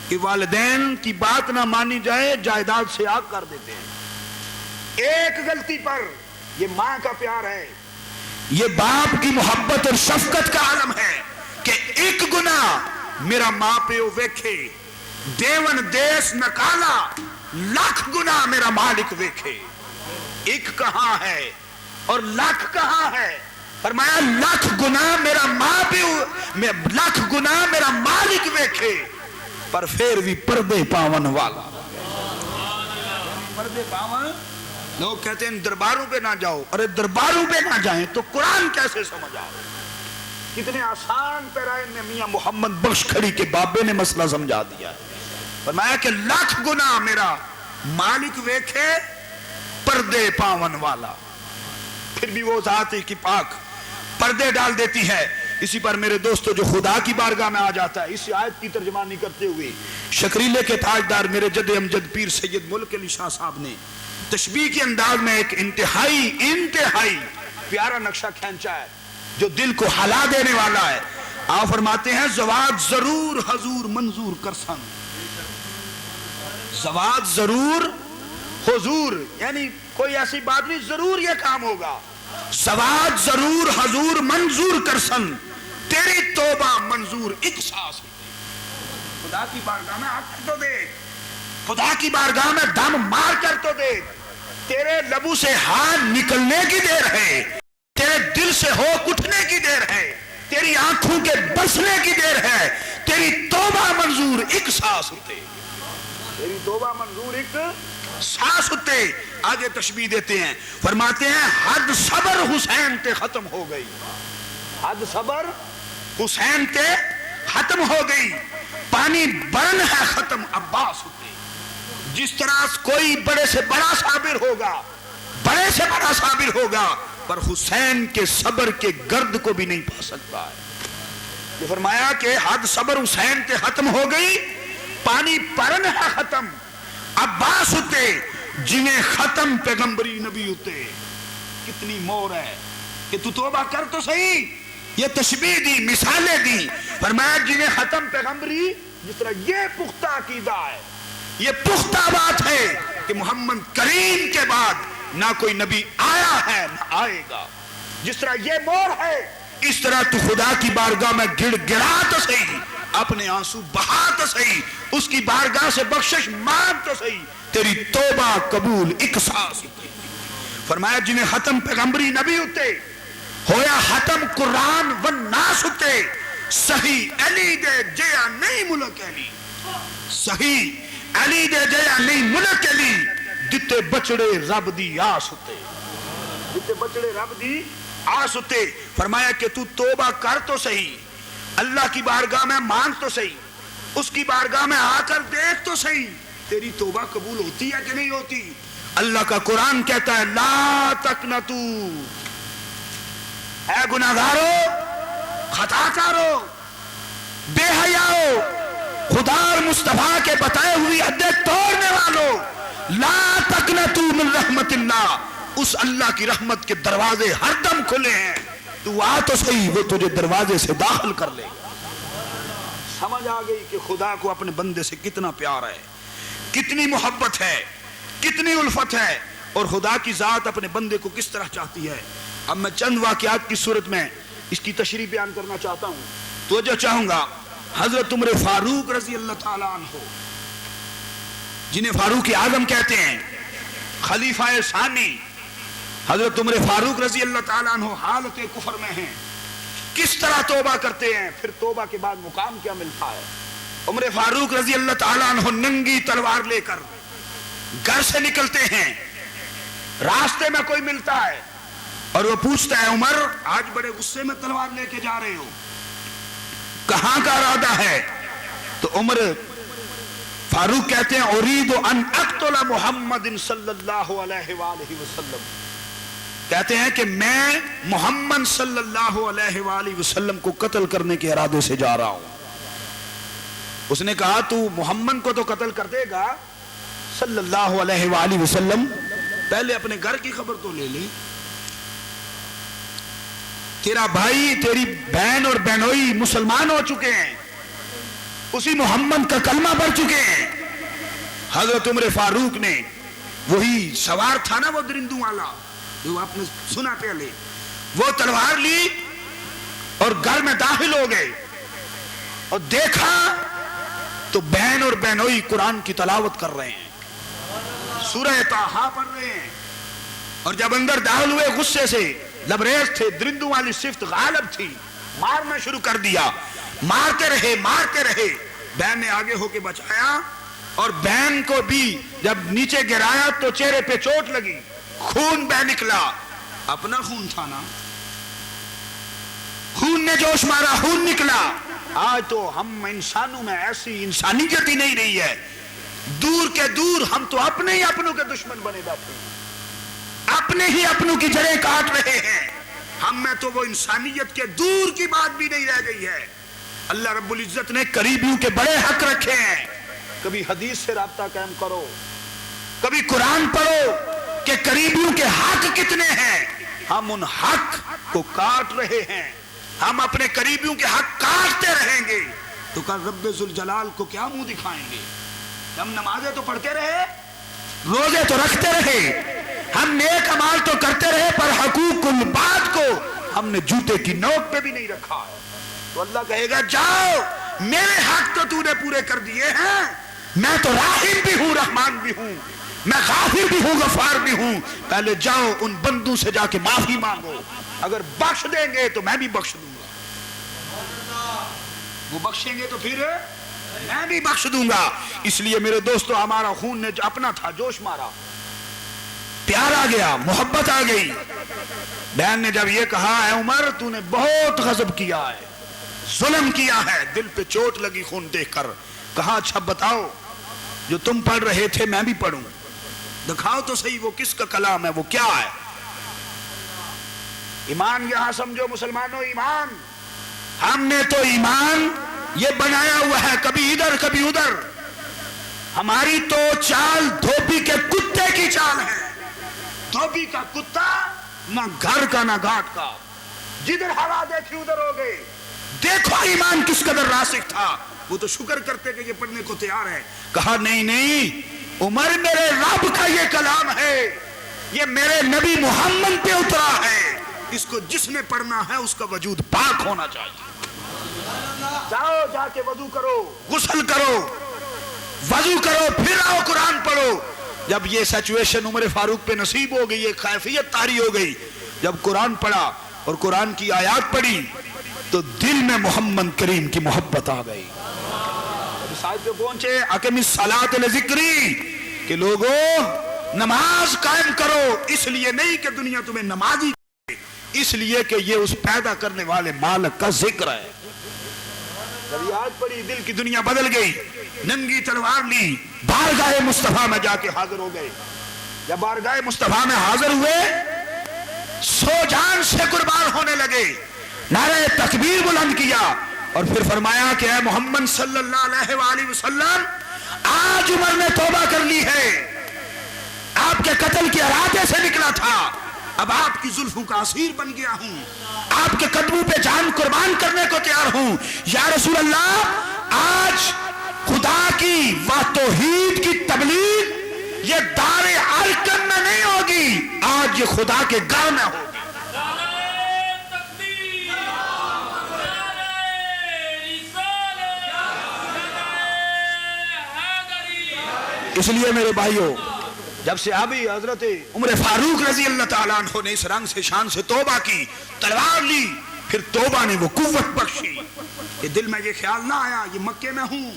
کہ والدین کی بات نہ مانی جائے جائیداد سے آگ کر دیتے ہیں. ایک غلطی پر یہ ماں کا پیار ہے، یہ باپ کی محبت اور شفقت کا عالم ہے کہ ایک گناہ میرا ماں پیو ویکھے، دیون دیس نکالا، لاکھ گناہ میرا مالک ویکھے. ایک کہاں ہے اور لاکھ کہاں ہے؟ فرمایا لاکھ گناہ میرا ماں پیو، لاکھ گناہ میرا مالک ویکھے، پر پھر بھی پردے پاون والا. پردے پاون. لوگ کہتے ہیں درباروں پہ نہ جاؤ. ارے درباروں پہ نہ جائیں تو قرآن کیسے سمجھ آئے؟ کتنے آسان پیرائن میں میاں محمد بخش کھڑی کے بابے نے مسئلہ سمجھا دیا ہے. فرمایا کہ لاکھ گناہ میرا مالک ویکھے، پردے پاون والا. پھر بھی وہ ذات کی پاک پردے ڈال دیتی ہے. اسی پر میرے دوستو جو خدا کی بارگاہ میں آ جاتا ہے، اس آیت کی ترجمانی کرتے ہوئے شکریلے کے تاجدار میرے جد امجد پیر سید ملک علی شاہ صاحب نے تشبیہ کے انداز میں ایک انتہائی پیارا نقشہ کھینچا ہے جو دل کو ہلا دینے والا ہے. آپ فرماتے ہیں زواد ضرور حضور منظور کرسن. زواد ضرور حضور یعنی کوئی ایسی بات نہیں، ضرور یہ کام ہوگا. زواد ضرور حضور منظور کرسن، تیری توبہ منظور ایک ساس. خدا کی بارگاہ میں آ کر تو دیکھ، خدا کی بارگاہ میں دم مار کر تو دیکھ. تیرے لبوں سے ہاتھ نکلنے کی دیر ہے، تیرے دل سے ہوک اٹھنے کی دیر ہے، تیری آنکھوں کے بسنے کی دیر ہے. تیری توبہ منظور ایک ساس ہوتے، تیری توبہ منظور ایک ساس ہوتے. آگے تشبیہ دیتے ہیں، فرماتے ہیں حد صبر حسین تے ختم ہو گئی. حد صبر حسین تے ختم ہو گئی. پانی برن ہے ختم عباس ہوتے. جس طرح کوئی بڑے سے بڑا صابر ہوگا، بڑے سے بڑا صابر ہوگا، پر حسین کے صبر کے گرد کو بھی نہیں پا سکتا ہے. یہ فرمایا کہ حد صبر حسین تے ختم ہو گئی، پانی پرن ہے ختم عباس ہوتے. جنہیں ختم پیغمبری نبی ہوتے. کتنی مور ہے کہ تو توبہ کر تو صحیح. یہ تشبیہ دی، مثالیں دی. فرمایا جنہیں ختم پیغمبری، جس طرح یہ پختہ عقیدہ ہے، یہ پختہ بات ہے کہ محمد کریم کے بعد نہ کوئی نبی آیا ہے نہ آئے گا. جس طرح یہ مور ہے، اس طرح تو خدا کی بارگاہ میں گڑ گڑا تو صحیح، اپنے آنسو بہا تو صحیح، اس کی بارگاہ سے بخشش مانگ تو صحیح، تیری توبہ قبول ایک ساس ہوتی. فرمایا جنہیں ختم پیغمبری نبی ہوتے، ہویا ختم قرآن و ناس ہوتے. صحیح علی دے جیا نہیں ملک علی، صحیح علی دے جیا نہیں ملک علی. دتے بچڑے رب دی آس ہوتے، دتے بچڑے رب دی آس ہوتے. فرمایا کہ تو توبہ کر تو صحیح، اللہ کی بارگاہ میں مانگ تو صحیح، اس کی بارگاہ میں آ کر دیکھ تو صحیح، تیری توبہ قبول ہوتی ہے کہ نہیں ہوتی. اللہ کا قرآن کہتا ہے لا تقنطو، اے گناہگارو، خطا کارو، بے حیاؤ، خدا اور مصطفیٰ کے بتائے ہوئی حدیں توڑنے والو، لا تقنطو من رحمت اللہ. اس اللہ کی رحمت کے دروازے ہر دم کھلے ہیں، تو آ تو صحیح، وہ تجھے دروازے سے داخل کر لے. سمجھ آ گئی کہ خدا کو اپنے بندے سے کتنا پیار ہے، کتنی محبت ہے، کتنی الفت ہے، اور خدا کی ذات اپنے بندے کو کس طرح چاہتی ہے. اب میں چند واقعات کی صورت میں اس کی تشریح بیان کرنا چاہتا ہوں. تو جو چاہوں گا حضرت عمر فاروق رضی اللہ تعالیٰ عنہ، جنہیں فاروق اعظم کہتے ہیں، خلیفہ ثانی حضرت عمر فاروق رضی اللہ تعالیٰ عنہ حالت کفر میں ہیں. کس طرح توبہ کرتے ہیں، پھر توبہ کے بعد مقام کیا ملتا ہے. عمر فاروق رضی اللہ تعالیٰ عنہ ننگی تلوار لے کر گھر سے نکلتے ہیں. راستے میں کوئی ملتا ہے اور وہ پوچھتا ہے عمر آج بڑے غصے میں تلوار لے کے جا رہے ہو، کہاں کا ارادہ ہے؟ تو عمر فاروق کہتے ہیں اريد ان اقتل محمد صلی اللہ علیہ وآلہ وسلم. کہتے ہیں کہ میں محمد صلی اللہ علیہ وآلہ وسلم کو قتل کرنے کے ارادے سے جا رہا ہوں. اس نے کہا تو محمد کو تو قتل کر دے گا، صلی اللہ علیہ وآلہ وسلم پہلے اپنے گھر کی خبر تو لے لی. تیرا بھائی تیری بہن اور بہنوئی مسلمان ہو چکے ہیں، اسی محمد کا کلمہ پڑھ چکے ہیں. حضرت عمر فاروق نے وہی سوار تھا نا وہ درندوں والا جو آپ نے سنا پہلے، وہ تلوار لی اور گھر میں داخل ہو گئے اور دیکھا تو بہن اور بہنوئی قرآن کی تلاوت کر رہے ہیں، سورہ طٰہٰ پڑھ رہے ہیں. اور جب اندر داخل ہوئے غصے سے لبریز تھے، درندوں والی صفت غالب تھی، مارنا شروع کر دیا. مارتے رہے مارتے رہے. بہن نے آگے ہو کے بچایا اور بہن کو بھی جب نیچے گرایا تو چہرے پہ چوٹ لگی، خون بہ نکلا. اپنا خون تھا نا، خون نے جوش مارا، خون نکلا. آج تو ہم انسانوں میں ایسی انسانیت ہی نہیں رہی ہے. دور کے دور ہم تو اپنے ہی اپنوں کے دشمن بنے بیٹھے ہیں، اپنے اپنے ہی اپنوں کی جڑیں کاٹ رہے ہیں. ہم میں تو وہ انسانیت کے دور کی بات بھی نہیں رہ گئی ہے. اللہ رب العزت نے قریبیوں کے بڑے حق رکھے ہیں. کبھی حدیث سے رابطہ قائم کرو, کبھی قرآن پڑھو کہ قریبیوں کے حق کتنے ہیں. ہم ان حق کو کاٹ رہے ہیں. ہم اپنے قریبیوں کے حق کاٹتے رہیں گے تو کل رب ذوالجلال کو کیا منہ دکھائیں گے. ہم نمازیں تو پڑھتے رہے, روزے تو رکھتے رہے, ہم نیک اعمال تو کرتے رہے, پر حقوق العباد کو ہم نے جوتے کی نوک پہ بھی نہیں رکھا ہے. تو اللہ کہے گا جاؤ, میرے حق تو نے پورے کر دیے ہیں. میں تو راحم بھی ہوں, رحمان بھی ہوں, میں غافر بھی ہوں, غفار بھی ہوں. پہلے جاؤ ان بندوں سے جا کے معافی مانگو. اگر بخش دیں گے تو میں بھی بخش دوں گا, وہ بخشیں گے تو پھر میں بھی بخش دوں گا. اس لیے میرے دوستو, ہمارا خون نے اپنا تھا, جوش مارا, پیار آ گیا, محبت آ گئی. بہن نے جب یہ کہا ہے عمر تو نے بہت غضب کیا ہے, ظلم کیا ہے, دل پہ چوٹ لگی خون دیکھ کر. کہا اچھا بتاؤ جو تم پڑھ رہے تھے میں بھی پڑھوں, دکھاؤ تو صحیح وہ کس کا کلام ہے, وہ کیا ہے. ایمان یہاں سمجھو مسلمانوں, ایمان ہم نے تو ایمان یہ بنایا ہوا ہے, کبھی ادھر کبھی ادھر. ہماری تو چال دھوبی کے کتے کی چال ہے. دھوبی کا کتا نہ گھر کا نہ گھاٹ کا, جدھر ہوا دیکھی ادھر ہو گئے. دیکھو ایمان کس قدر راسخ تھا. وہ تو شکر کرتے کہ یہ پڑھنے کو تیار ہے. کہا نہیں نہیں عمر, میرے رب کا یہ کلام ہے, یہ میرے نبی محمد پہ اترا ہے, اس کو جس نے پڑھنا ہے اس کا وجود پاک ہونا چاہیے. جاؤ جا کے وضو کرو, غسل کرو, وضو کرو, پھر آؤ قرآن پڑھو. جب یہ سچویشن عمر فاروق پہ نصیب ہو گئی, یہ کیفیت طاری ہو گئی, جب قرآن پڑھا اور قرآن کی آیات پڑھی تو دل میں محمد کریم کی محبت آ گئی. صاحب پہ پہنچے اقم الصلاۃ لذکری, کہ لوگوں نماز قائم کرو. اس لیے نہیں کہ دنیا تمہیں نمازی, اس لیے کہ یہ اس پیدا کرنے والے مالک کا ذکر ہے. جب یہ آیت پڑھی دل کی دنیا بدل گئی. ننگی تلوار لی, بارگاہ مصطفیٰ میں جا کے حاضر ہو گئے. جب بارگاہ مصطفیٰ میں حاضر ہوئے سو جان سے قربان ہونے لگے, نعرہ تکبیر بلند کیا اور پھر فرمایا کہ اے محمد صلی اللہ علیہ وآلہ وسلم, آج عمر نے توبہ کر لی ہے, آپ کے قتل کے ارادے سے نکلا تھا, اب آپ کی زلفوں کا اسیر بن گیا ہوں, آپ کے قدموں پہ جان قربان کرنے کو تیار ہوں. یا رسول اللہ, آج خدا کی و توحید کی تبلیغ یہ دار ارکن میں نہیں ہوگی, آج یہ خدا کے گھر میں ہوگی. اس لیے میرے بھائیوں, جب صحابی حضرت عمر فاروق رضی اللہ تعالیٰ عنہ نے اس رنگ سے شان سے توبہ کی, تلوار لی, پھر توبہ نے وہ قوت بخشی کہ دل میں یہ خیال نہ آیا یہ مکے میں ہوں,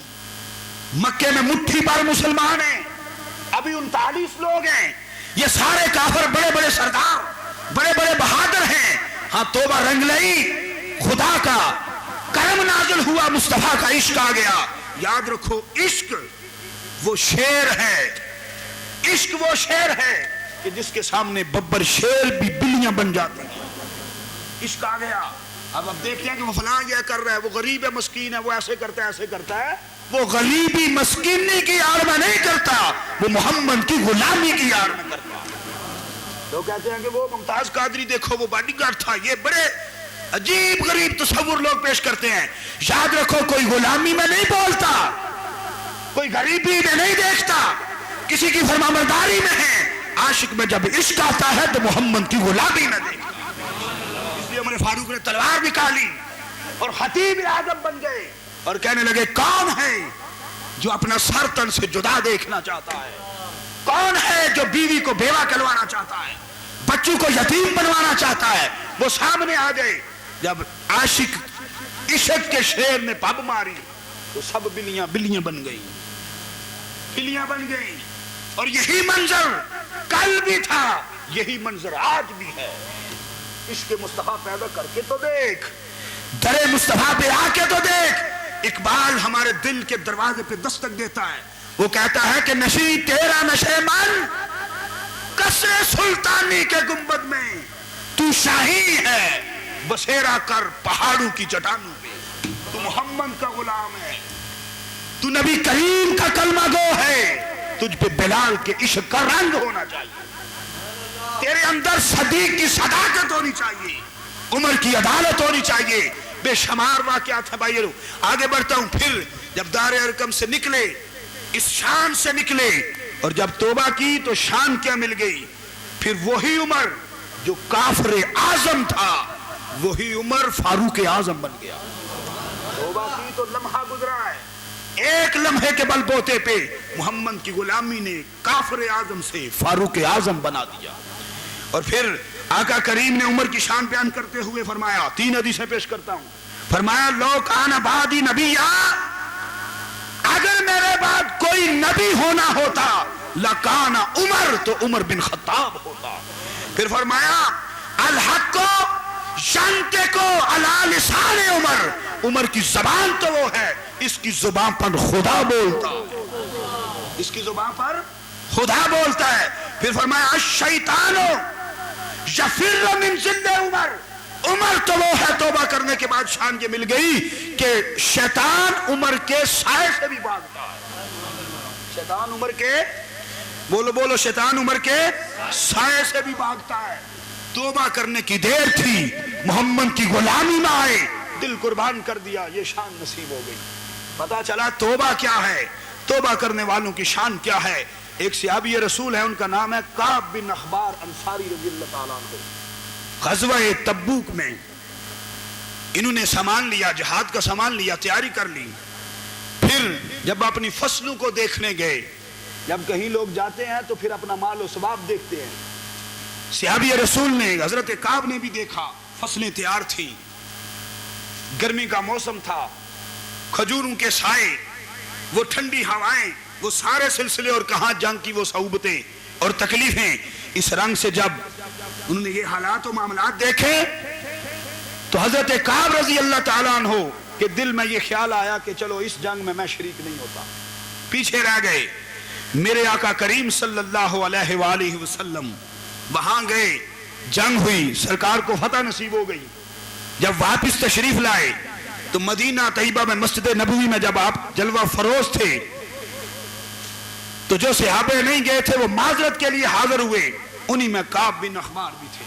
مکے میں مٹھی پر مسلمان ہیں, ابھی 39 لوگ ہیں, یہ سارے کافر بڑے بڑے سردار, بڑے بڑے بہادر ہیں. ہاں توبہ رنگ لئی, خدا کا کرم نازل ہوا, مصطفیٰ کا عشق آ گیا. یاد رکھو عشق وہ شیر ہے, عشق وہ شیر ہے کہ جس کے سامنے ببر شیر بھی بلیاں بن جاتے ہیں. عشق آ گیا. اب دیکھتے ہیں کہ وہ فلاں یہ کر رہا ہے, وہ غریب ہے مسکین ہے, وہ ایسے کرتا ہے ایسے کرتا ہے. وہ غریبی مسکینی کی آڑ میں نہیں کرتا, وہ محمد کی غلامی کی آڑ میں کرتا. لوگ کہتے ہیں کہ وہ ممتاز قادری دیکھو وہ باڈی گارڈ تھا, یہ بڑے عجیب غریب تصور لوگ پیش کرتے ہیں. یاد رکھو کوئی غلامی میں نہیں بولتا, کوئی غریبی میں نہیں دیکھتا, کسی کی فرمانبرداری میں ہے. عاشق میں جب عشق آتا ہے تو محمد کی غلامی میں دیکھتا. اس لیے عمر فاروق نے تلوار نکالی اور خطیب اعظم بن گئے اور کہنے لگے کون ہے جو اپنا سر تن سے جدا دیکھنا چاہتا ہے, کون ہے جو بیوی کو بیوہ کہلوانا چاہتا ہے, بچوں کو یتیم بنوانا چاہتا ہے. وہ سامنے آ گئے. جب عاشق عشق کے شیر نے پب ماری تو سب بلیاں بلیاں بن گئی, بلیاں بن گئی. اور یہی منظر کل بھی تھا, یہی منظر آج بھی ہے. عشق مصطفیٰ پیدا کر کے تو دیکھ, در مصطفیٰ پہ آ کے تو دیکھ. اقبال ہمارے دل کے دروازے پہ دستک دیتا ہے, وہ کہتا ہے کہ نشی تیرا نشے من قصر سلطانی کے گنبد میں تو شاہی ہے، بسیرا کر پہاڑوں کی چٹانوں پہ، تو محمد کا غلام ہے، تو نبی کریم کا کلمہ گو ہے، تجھ پہ بلال کے عشق کا رنگ ہونا چاہیے، تیرے اندر صدیق کی صداقت ہونی چاہیے، عمر کی عدالت ہونی چاہیے۔ بے شمار واقعات ہے بھائیو۔ آگے بڑھتا ہوں، پھر جب دار ارقم سے نکلے، اس شان سے نکلے، اور جب توبہ کی تو شان کیا مل گئی؟ پھر وہی عمر جو کافر اعظم تھا، وہی عمر فاروق اعظم بن گیا۔ توبہ کی تو لمحہ گزرا ہے، ایک لمحے کے بل بوتے پہ محمد کی غلامی نے کافر اعظم سے فاروق اعظم بنا دیا۔ اور پھر آقا کریم نے عمر کی شان بیان کرتے ہوئے فرمایا، 3 حدیثیں پیش کرتا ہوں، فرمایا لو کان بعدی نبیا، اگر میرے بعد کوئی نبی ہونا ہوتا لکان عمر، تو عمر بن خطاب ہوتا۔ پھر فرمایا الحق ینطق علی لسان عمر، عمر کی زبان تو وہ ہے، اس کی زبان پر خدا بولتا ہے، اس کی زبان پر خدا بولتا ہے۔ پھر فرمایا الشیطان یفر من ذل عمر، عمر تو وہ ہے، توبہ کرنے کے بعد شان یہ مل گئی کہ شیطان عمر کے سائے سے بھی بھاگتا ہے۔ شیطان عمر کے، بولو بولو، شیطان عمر کے سائے سے بھی بھاگتا ہے۔ توبہ کرنے کی دیر تھی، محمد کی غلامی میں آئے، دل قربان کر دیا، یہ شان نصیب ہو گئی۔ پتا چلا توبہ کیا ہے، توبہ کرنے والوں کی شان کیا ہے۔ ایک صحابی رسول ہے، ان کا نام ہے کعب بن اخبار انصاری رضی اللہ تعالیٰ عنہ۔ غزوہ تبوک میں انہوں نے سامان لیا، جہاد کا سامان لیا، تیاری کر لی۔ پھر جب اپنی فصلوں کو دیکھنے گئے، جب کہیں لوگ جاتے ہیں تو پھر اپنا مال و ثواب دیکھتے ہیں، صحابی رسول نے، حضرت کعب نے بھی دیکھا، فصلیں تیار تھیں، گرمی کا موسم تھا، کھجوروں کے سائے، وہ ٹھنڈی ہوائیں، وہ سارے سلسلے، اور کہاں جنگ کی وہ صعوبتیں اور تکلیفیں۔ اس رنگ سے جب انہوں نے یہ حالات و معاملات دیکھے تو حضرت کعب رضی اللہ تعالیٰ عنہ کے دل میں یہ خیال آیا کہ چلو اس جنگ میں شریک نہیں ہوتا، پیچھے رہ گئے۔ میرے آقا کریم صلی اللہ علیہ وآلہ وسلم وہاں گئے، جنگ ہوئی، سرکار کو فتح نصیب ہو گئی۔ جب واپس تشریف لائے تو مدینہ طیبہ میں مسجد نبوی میں جب آپ جلوہ فروز تھے تو جو صحابے نہیں گئے تھے وہ معذرت کے لیے حاضر ہوئے، انہی میں کعب بن اخبار بھی تھے۔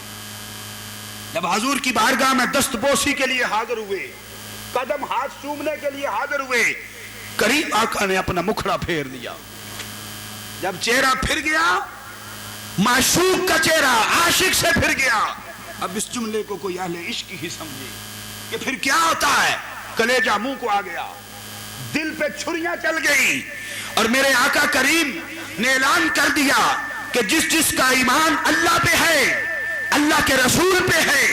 جب حضور کی بارگاہ میں دست بوسی کے لیے حاضر ہوئے، قدم ہاتھ چومنے کے لیے حاضر ہوئے، کریم آقا نے اپنا مکھڑا پھیر لیا۔ جب چہرہ پھر گیا، معشوق کا چہرہ عاشق سے پھر گیا، اب اس جملے کو کوئی اہل عشق ہی سمجھے کہ پھر کیا ہوتا ہے، کلیجہ منہ کو آ گیا، دل پہ چھریاں چل گئی، اور میرے آقا کریم نے اعلان کر دیا کہ جس جس کا ایمان اللہ پہ ہے، اللہ کے رسول پہ ہے،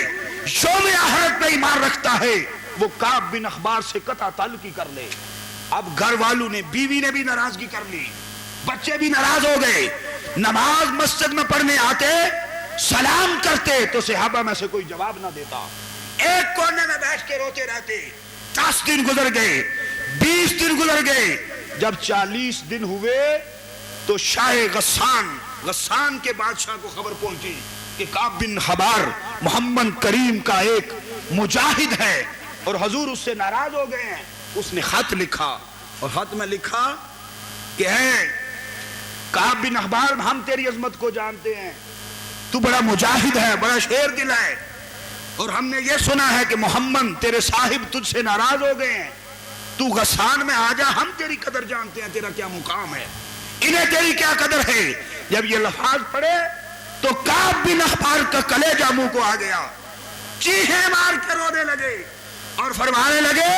یوم آخرت پہ ایمان رکھتا ہے، وہ کعب بن اخبار سے قطع تعلقی کر لے۔ اب گھر والوں نے، بیوی نے بھی ناراضگی کر لی، بچے بھی ناراض ہو گئے، نماز مسجد میں پڑھنے آتے، سلام کرتے تو صحابہ میں سے کوئی جواب نہ دیتا، ایک کونے میں بیٹھ کے روتے رہتے۔ 10 دن گزر گئے، 20 دن گزر گئے، جب 40 دن ہوئے تو شاہ غسان کے بادشاہ کو خبر پہنچی کہ کعب بن اخبار محمد کریم کا ایک مجاہد ہے اور حضور اس سے ناراض ہو گئے ہیں۔ اس نے خط لکھا، اور خط میں لکھا کہ ہے کعب بن اخبار، ہم تیری عظمت کو جانتے ہیں، تو بڑا مجاہد ہے، بڑا شیر دل ہے، اور ہم نے یہ سنا ہے کہ محمد تیرے صاحب تجھ سے ناراض ہو گئے ہیں، تو غسان میں آ جا، ہم تیری قدر جانتے ہیں، تیرا کیا مقام ہے، انہیں تیری کیا قدر ہے۔ جب یہ لفظ پڑھے تو کعب بن اخبار کا کلیجہ منہ کو آ گیا، چیخیں مار کے رونے لگے اور فرمانے لگے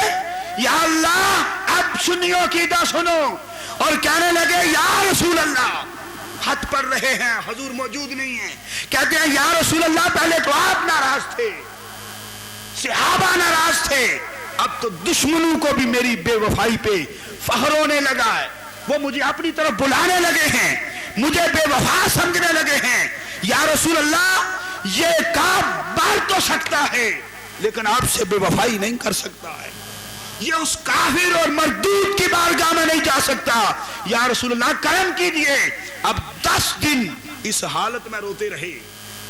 یا اللہ اب سنیوں کی دا سنو، اور کہنے لگے یا رسول اللہ، خط پڑھ رہے ہیں، حضور موجود نہیں ہیں، کہتے ہیں یا رسول اللہ پہلے تو آپ ناراض تھے، صحابہ ناراض تھے، اب تو دشمنوں کو بھی میری بے وفائی پہ فخر ہونے لگا ہے، وہ مجھے اپنی طرف بلانے لگے ہیں، مجھے بے وفا سمجھنے لگے ہیں، یا رسول اللہ یہ کعب بار تو سکتا ہے لیکن آپ سے بے وفائی نہیں کر سکتا ہے، یہ اس کافر اور مردود کی بارگاہ میں نہیں جا سکتا، یا رسول اللہ کرم کیجئے۔ اب 10 دن اس حالت میں روتے رہے,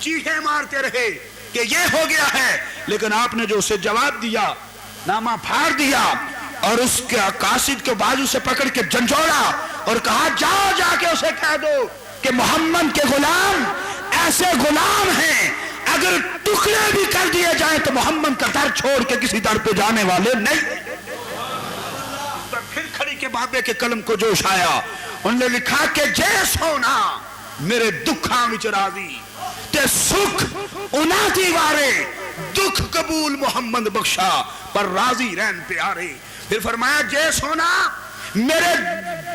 چیخیں مارتے رہے کہ یہ ہو گیا ہے, لیکن آپ نے جو اسے جواب دیا, نامہ پھاڑ دیا اور اس کے قاصد کے بازو سے پکڑ کے جھنجھوڑا اور کہا جاؤ جا کے اسے کہہ دو کہ محمد کے غلام ایسے غلام ہیں اگر ٹکڑے بھی کر دیے جائیں تو محمد کا در چھوڑ کے کسی در پہ جانے والے نہیں. پھر کھڑی کے بابے کے قلم کو جوش آیا, انہوں نے لکھا کہ جے سونا میرے دکھاں وچ راضی تے سکھ انا دی وارے, دکھ قبول محمد بخشا پر راضی رہن پیارے. پھر فرمایا جے سونا میرے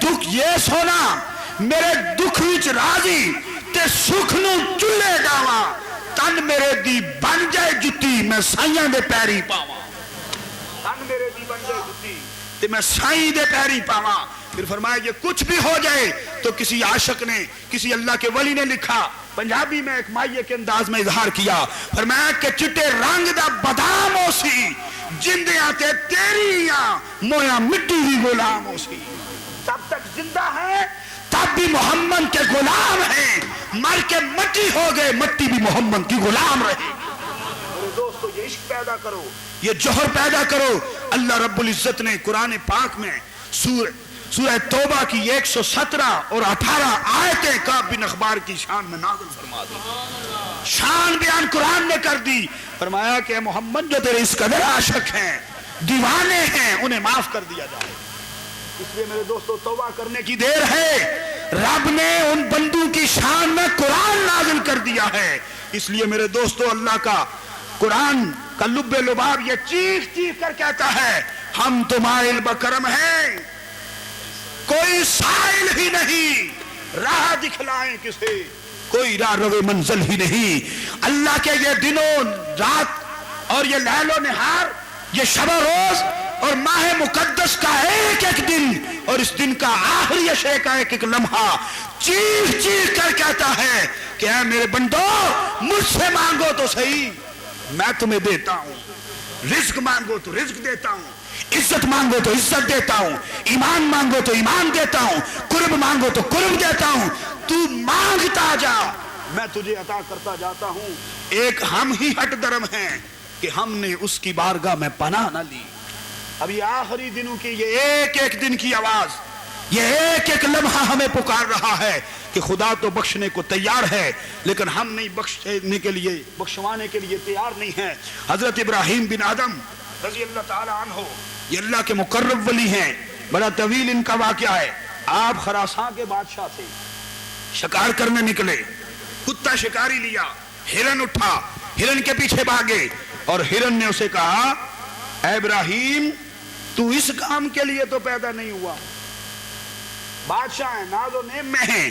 دکھ, یہ سونا میرے دکھ وچ راضی تے سکھ نو چلے ڈاواں, تن میرے دی بن جائے جتی میں سائیاں دے پیری پاواں. تن میرے دی بن جائے جتی تے میں سائیں دے پیری پاواں. پھر فرمایا یہ کچھ بھی ہو جائے تو کسی عاشق نے, کسی اللہ کے ولی نے لکھا, پنجابی میں ایک مائیے کے انداز میں اظہار کیا, فرمایا کہ چٹے رنگ دا بادام ہو سی جندیاں تے تیریاں مویا مٹی بھی غلام ہو سی. تب تک زندہ ہے تب بھی محمد کے غلام ہیں, مر کے مٹی ہو گئے مٹی بھی محمد کی غلام رہے. میرے دوستو یہ عشق پیدا کرو, یہ جوہر پیدا کرو. اللہ رب العزت نے قرآن پاک میں سورہ توبہ کی 117 اور 18 آیتیں کعب بن اخبار کی شان میں نازل فرما دی. شان بیان قرآن نے کر دی. فرمایا کہ محمد جو تیرے اس قدر عاشق ہیں, دیوانے ہیں, انہیں معاف کر دیا جائے. اس لیے میرے دوستو توبہ کرنے کی دیر ہے. رب نے ان بندوں کی شان میں قرآن نازل کر دیا ہے. اس لیے میرے دوستو اللہ کا قرآن کا لب لباب یہ چیخ چیخ کر کہتا ہے ہم تو مائل بکرم ہیں, کوئی سائل ہی نہیں, راہ دکھلائیں کسے, کوئی راہ رو منزل ہی نہیں. اللہ کے یہ دنوں رات اور یہ لیل و نہار, یہ شب و روز اور ماہ مقدس کا ایک ایک دن اور اس دن کا آخری عشاء کا ایک ایک لمحہ چیخ چیخ کر کہتا ہے کہ اے میرے بندو مجھ سے مانگو تو صحیح, میں تمہیں دیتا ہوں. رزق مانگو تو رزق دیتا ہوں, عزت مانگو تو عزت دیتا ہوں, ایمان مانگو تو ایمان دیتا ہوں, قرب مانگو تو قرب دیتا ہوں. تو مانگتا جا میں تجھے عطا کرتا جاتا ہوں. ایک ہم ہی ہٹ درم ہیں کہ ہم نے اس کی بارگاہ میں پناہ نہ لی. اب یہ آخری دنوں کی یہ ایک ایک دن کی آواز, یہ ایک ایک لمحہ ہمیں پکار رہا ہے کہ خدا تو بخشنے کو تیار ہے لیکن ہم نہیں بخشنے کے لیے, بخشوانے کے لیے تیار نہیں ہیں. حضرت ابراہیم بن آدم رضی اللہ تعالی عنہ یہ اللہ کے مقرب ولی ہیں. بڑا طویل ان کا واقعہ ہے. آپ خراسان کے بادشاہ تھے, شکار کرنے نکلے, کتا شکاری لیا, ہرن اٹھا, ہرن کے پیچھے بھاگے اور ہرن نے اسے کہا اے ابراہیم تو اس کام کے لیے تو پیدا نہیں ہوا. بادشاہ ہیں, ناز و نعم میں ہیں,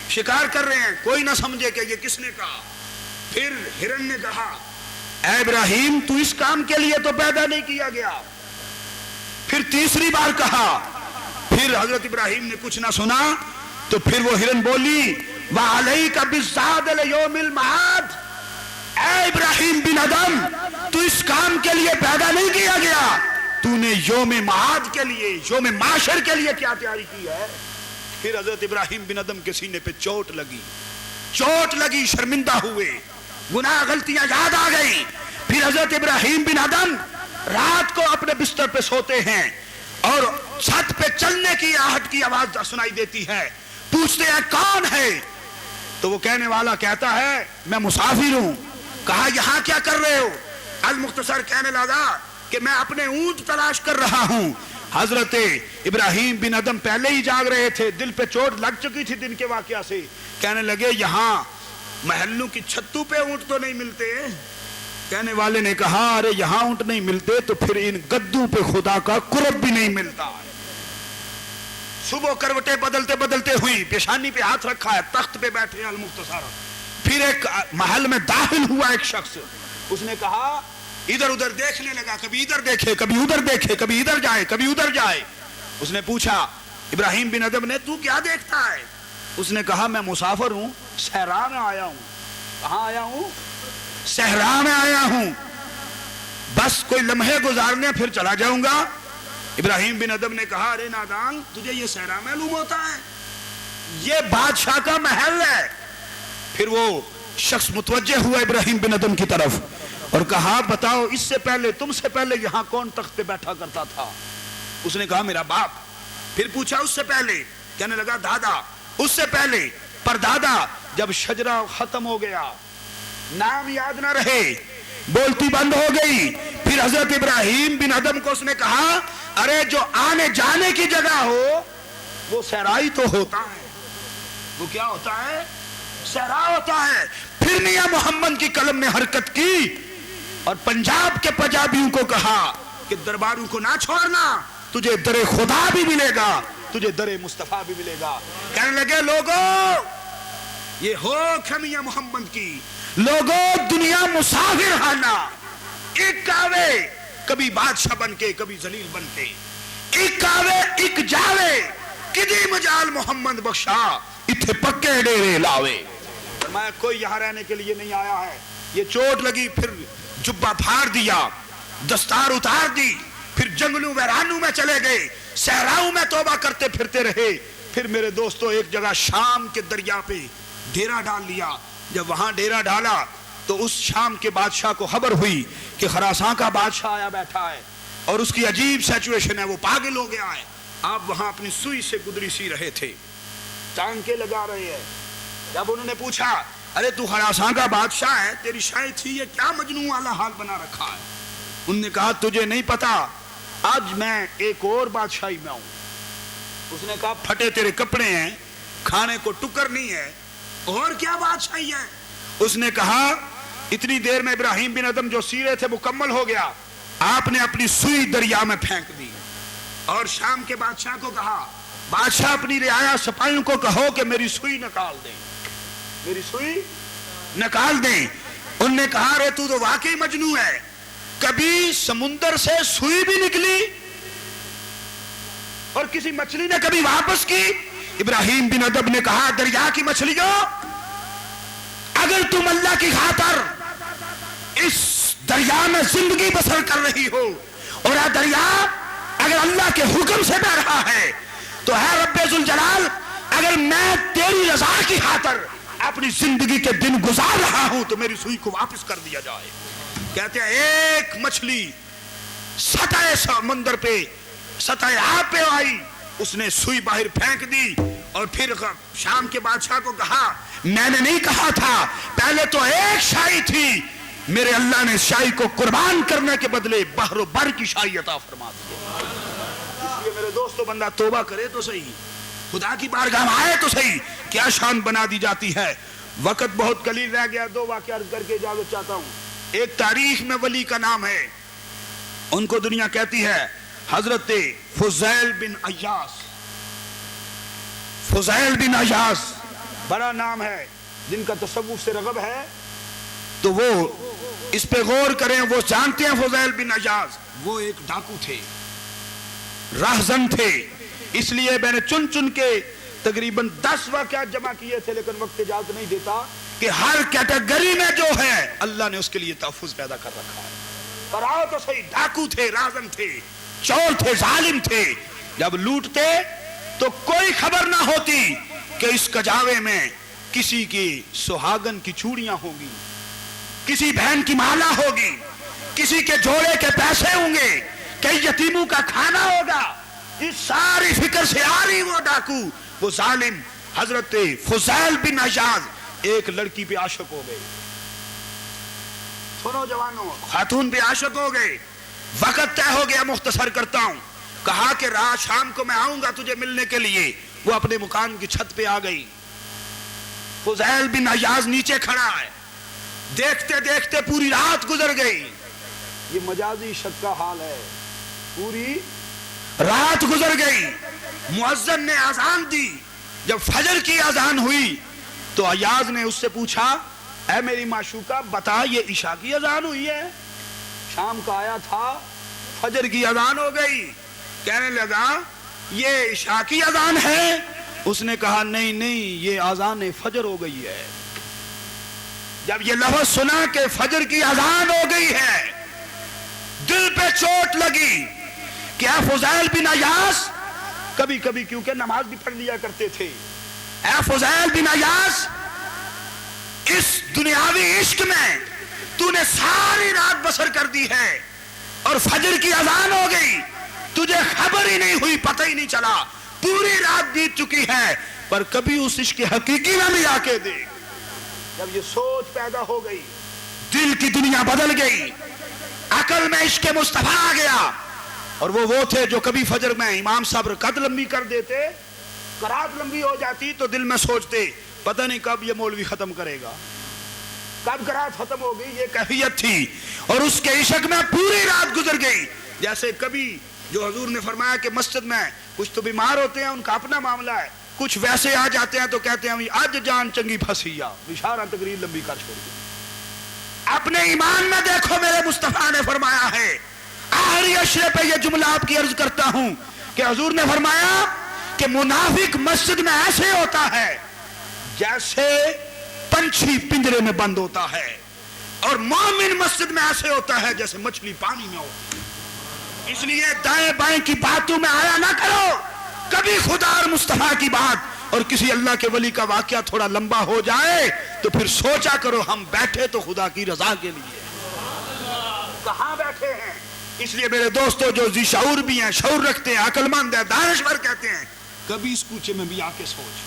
شکار کر رہے ہیں, کوئی نہ سمجھے کہ یہ کس نے کہا. پھر ہرن نے کہا اے ابراہیم تو اس کام کے لیے تو پیدا نہیں کیا گیا. پھر تیسری بار کہا, پھر حضرت ابراہیم نے کچھ نہ سنا تو پھر وہ ہرن بولی وَعَلَيْكَ بِالزَّادِ لِيَوْمِ الْمَعَادِ, اے ابراہیم بن آدم تو اس کام کے لیے پیدا نہیں کیا گیا, تو نے یوم معاد کے لیے, یوم معاشر کے لیے کیا تیاری کی ہے. پھر حضرت ابراہیم بن آدم کے سینے پہ چوٹ لگی, شرمندہ ہوئے, گناہ غلطیاں یاد آ گئی. پھر حضرت ابراہیم بن آدم رات کو اپنے بستر پہ سوتے ہیں اور چھت پہ چلنے کی آہٹ کی آواز سنائی دیتی ہے. پوچھتے ہیں کون ہے, تو وہ کہنے والا کہتا ہے میں مسافر ہوں. کہا یہاں کیا کر رہے ہو؟ المختصر کہنے لگا کہ میں اپنے اونٹ تلاش کر رہا ہوں. حضرت ابراہیم بن آدم پہلے ہی جاگ رہے تھے, دل پہ چوٹ لگ چکی تھی دن کے واقعہ سے. کہنے لگے یہاں محلوں کی چھتوں پہ اونٹ تو نہیں ملتے. کہنے والے نے کہا ارے یہاں اونٹ نہیں ملتے تو پھر ان گدوں پہ خدا کا قرب بھی نہیں ملتا. صبح کروٹیں بدلتے بدلتے ہوئی, پیشانی پہ ہاتھ رکھا ہے, تخت پہ بیٹھے ہیں المختصر. پھر ایک محل میں داخل ہوا ایک شخص, اس نے کہا ادھر ادھر دیکھنے لگا, کبھی ادھر دیکھے کبھی ادھر دیکھے, کبھی ادھر جائے کبھی ادھر جائے. اس نے پوچھا ابراہیم بن آدم نے تو کیا دیکھتا ہے؟ اس نے کہا میں مسافر ہوں, صحرا میں آیا ہوں. کہاں آیا ہوں؟ صحرا میں آیا ہوں, بس کوئی لمحے گزارنے پھر چلا جاؤں گا. ابراہیم بن آدم نے کہا ارے نادان تجھے یہ صحرا معلوم ہوتا ہے؟ یہ بادشاہ کا محل ہے, پھر وہ شخص متوجہ ہوا ابراہیم بن ادم کی طرف اور کہا بتاؤ اس سے پہلے تم سے پہلے یہاں کون تخت پہ بیٹھا کرتا تھا؟ اس نے کہا میرا باپ. پھر پوچھا اس سے پہلے؟ کہنے لگا دادا. اس سے پہلے؟ پر دادا. جب شجرہ ختم ہو گیا، نام یاد نہ رہے، بولتی بند ہو گئی، پھر حضرت ابراہیم بن ادم کو اس نے کہا ارے جو آنے جانے کی جگہ ہو وہ صحرائی تو ہوتا ہے. وہ کیا ہوتا ہے؟ صحرا ہوتا ہے. پھر میاں محمد کی قلم نے حرکت کی اور پنجاب کے پنجابیوں کو کہا کہ درباروں کو نہ چھوڑنا، تجھے در خدا بھی ملے گا، تجھے در مصطفیٰ بھی ملے گا. کہنے لگے لوگوں یہ ہوک ہے میاں محمد کی، لوگوں دنیا مسافر ہانا، ایک آوے کبھی بادشاہ بن کے کبھی ذلیل بن کے، ایک آوے ایک جاوے کدی مجال محمد بخشا اتھے پکے ڈیرے لاوے. میں کوئی یہاں رہنے کے لیے نہیں آیا ہے. یہ چوٹ لگی پھر جبہ پھاڑ دیا، دستار اتار دی، پھر جنگلوں ویرانوں میں چلے گئے، صحراؤں میں توبہ کرتے پھرتے رہے. پھر میرے دوستو ایک جگہ شام کے دریا پہ ڈیرا ڈال لیا. جب وہاں ڈیرا ڈالا تو اس شام کے بادشاہ کو خبر ہوئی کہ خراسان کا بادشاہ آیا بیٹھا ہے اور اس کی عجیب سیچویشن ہے، وہ پاگل ہو گیا ہے. آپ وہاں اپنی سوئی سے گدری سی رہے تھے، ٹانکے لگا رہے ہیں. جب انہوں نے پوچھا ارے تو خراسان کا بادشاہ ہے، تیری شاید تھی یہ کیا مجنون والا حال بنا رکھا ہے؟ انہوں نے کہا تجھے نہیں پتا آج میں ایک اور بادشاہی میں ہوں. اس نے کہا پھٹے تیرے کپڑے ہیں، کھانے کو ٹکر نہیں ہے، اور کیا بادشاہی ہے؟ اس نے کہا اتنی دیر میں ابراہیم بن ادم جو سیرے تھے مکمل ہو گیا، آپ نے اپنی سوئی دریا میں پھینک دی اور شام کے بادشاہ کو کہا بادشاہ اپنی رعایا سپاہیوں کو کہو کہ میری سوئی نکال دیں، میری سوئی نکال دیں. انہوں نے کہا رے تو واقعی مجنون ہے، کبھی سمندر سے سوئی بھی نکلی اور کسی مچھلی نے کبھی واپس کی؟ ابراہیم بن ادم نے کہا دریا کی مچھلیوں اگر تم اللہ کی خاطر اس دریا میں زندگی بسر کر رہی ہو اور یہ دریا اگر اللہ کے حکم سے بہ رہا ہے تو ہے رب ذوالجلال اگر میں تیری رضا کی خاطر اپنی زندگی کے دن گزار رہا ہوں تو میری سوئی کو واپس کر دیا جائے. کہتے ہیں ایک مچھلی سطح سمندر پہ سطح آب پہ آئی، اس نے سوئی باہر پھینک دی اور پھر شام کے بادشاہ کو کہا میں نے نہیں کہا تھا، پہلے تو ایک شاہی تھی، میرے اللہ نے شاہی کو قربان کرنے کے بدلے بحر و بر کی شاہی عطا فرما دی. اس لیے میرے دوستو بندہ توبہ کرے تو صحیح، خدا کی بارگاہ میں آئے تو صحیح، کیا شان بنا دی جاتی ہے. وقت بہت قلیل رہ گیا، دو واقعہ عرض کر کے اجازت چاہتا ہوں. ایک تاریخ میں ولی کا نام ہے، ان کو دنیا کہتی ہے حضرت فضیل بن عیاض. فضیل بن عیاض بڑا نام ہے، جن کا تصوف سے رغب ہے تو وہ اس پہ غور کریں. وہ جانتے ہیں فضیل بن عیاض وہ ایک ڈاکو تھے، راہزن تھے. اس لیے میں نے چن چن کے تقریباً 10 واقعات جمع کیے تھے، لیکن وقت اجازت نہیں دیتا کہ ہر کیٹیگری میں جو ہے اللہ نے اس کے لیے تحفظ پیدا کر رکھا ہے. پر آؤ تو صحیح، ڈاکو تھے، راہزن تھے، چور تھے، ظالم تھے. جب لوٹتے تو کوئی خبر نہ ہوتی کہ اس کجاوے میں کسی کی سہاگن کی چوڑیاں ہوں گی، کسی بہن کی مالا ہوگی، کسی کے جوڑے کے پیسے ہوں گے، کئی یتیموں کا کھانا ہوگا. اس ساری فکر سے آ رہی وہ ڈاکو، وہ ظالم حضرت فضیل بن عیاض ایک لڑکی پہ عاشق ہو گئے. سنو جوانوں، خاتون پہ عاشق ہو گئے. وقت طے ہو گیا، مختصر کرتا ہوں. کہا کہ رات شام کو میں آؤں گا تجھے ملنے کے لیے. وہ اپنے مکان کی چھت پہ آ گئی. فضیل بن عیاض نیچے کھڑا ہے. دیکھتے دیکھتے پوری رات گزر گئی. یہ مجازی شک کا حال ہے. پوری رات گزر گئی. مؤذن نے اذان دی. جب فجر کی اذان ہوئی تو عیاض نے اس سے پوچھا اے میری معشوقہ بتا یہ عشاء کی اذان ہوئی ہے؟ شام کا آیا تھا، فجر کی اذان ہو گئی. کہنے لگا یہ عشاء کی اذان ہے؟ اس نے کہا نہیں نہیں، یہ اذان فجر ہو گئی ہے. جب یہ لفظ سنا کہ فجر کی اذان ہو گئی ہے، دل پہ چوٹ لگی. کیا فضیل بن عیاض کبھی کبھی کیونکہ نماز بھی پڑھ لیا کرتے تھے، اے فضیل بن عیاض اس دنیاوی عشق میں تو نے ساری رات بسر کر دی ہے اور فجر کی اذان ہو گئی، تجھے خبر ہی نہیں ہوئی، پتہ ہی نہیں چلا، پوری رات بیت چکی ہے، پر کبھی اس عشق حقیقی میں بھی آ کے دیکھ۔ جب یہ سوچ پیدا ہو گئی، دل کی دنیا بدل گئی، عقل میں عشق مصطفیٰ آ گیا، اور وہ تھے جو کبھی فجر میں امام صاحب رکعت لمبی کر دیتے، قرات لمبی ہو جاتی تو دل میں سوچتے پتہ نہیں کب یہ مولوی ختم کرے گا، کب قرات ختم ہوگی، یہ کیفیت تھی، اور اس کے عشق میں پوری رات گزر گئی۔ جیسے کبھی جو حضور نے فرمایا کہ مسجد میں کچھ تو بیمار ہوتے ہیں، ان کا اپنا معاملہ ہے، کچھ ویسے آ جاتے ہیں تو کہتے ہیں آج جان چنگی پھنسی آ، اشارہ تقریر لمبی کر چھوڑ دی۔ اپنے ایمان میں دیکھو، میرے مصطفیٰ نے فرمایا ہے، آخری اشرے پہ یہ جملہ آپ کی عرض کرتا ہوں کہ حضور نے فرمایا کہ منافق مسجد میں ایسے ہوتا ہے جیسے پنچھی پنجرے میں بند ہوتا ہے، اور مومن مسجد میں ایسے ہوتا ہے جیسے مچھلی پانی میں ہوتی ہے۔ اس لیے دائیں بائیں کی باتوں میں آیا نہ کرو، کبھی خدا اور مصطفیٰ کی بات اور کسی اللہ کے ولی کا واقعہ تھوڑا لمبا ہو جائے تو پھر سوچا کرو ہم بیٹھے تو خدا کی رضا کے لیے، کہاں بیٹھے ہیں۔ اس لیے میرے دوستو جو ذی شعور بھی ہیں، شعور رکھتے ہیں، عقل مند ہیں، دانشور کہتے ہیں، کبھی اس کوچے میں بھی آ کے سوچ،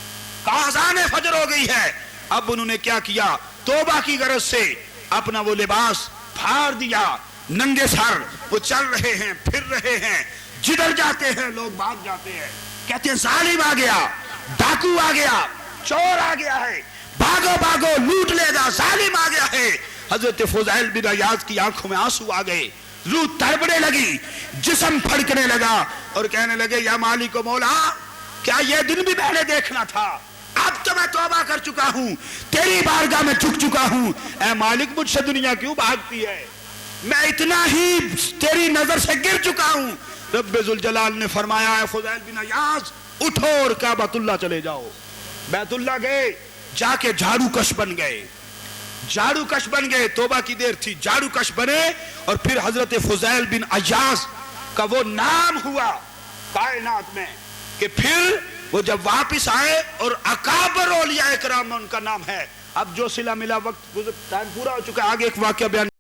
کہاں اذان فجر ہو گئی ہے۔ اب انہوں نے کیا کیا، توبہ کی غرض سے اپنا وہ لباس پھاڑ دیا، ننگے سر وہ چل رہے ہیں، پھر رہے ہیں، جدھر جاتے ہیں لوگ بھاگ جاتے ہیں، کہتے ہیں ظالم آ گیا، ڈاکو آ گیا، چور آ گیا ہے، بھاگو بھاگو لوٹ لے گا، ظالم آ گیا ہے۔ حضرت فضیل بن عیاض کی آنکھوں میں آنسو آ گئے، روح تڑپنے لگی، جسم پھڑکنے لگا، اور کہنے لگے یا مالک و مولا، کیا یہ دن بھی میں نے دیکھنا تھا؟ اب تو میں توبہ کر چکا ہوں، تیری بارگاہ میں جھک چکا ہوں، اے مالک مجھ سے دنیا کیوں بھاگتی ہے، میں اتنا ہی تیری نظر سے گر چکا ہوں۔ رب ذوالجلال نے فرمایا ہے فضیل بن عیاض اٹھو اور کعبۃ اللہ چلے جاؤ۔ بیت اللہ گئے، جا کے جھاڑو کش بن گئے، جھاڑو کش بن گئے، توبہ کی دیر تھی، جھاڑو کش بنے، اور پھر حضرت فضیل بن عیاض کا وہ نام ہوا کائنات میں کہ پھر وہ جب واپس آئے، اور اکابر اولیاء کرام میں ان کا نام ہے۔ اب جو صلہ ملا، وقت ٹائم پورا ہو چکا ہے، آگے ایک واقعہ بیان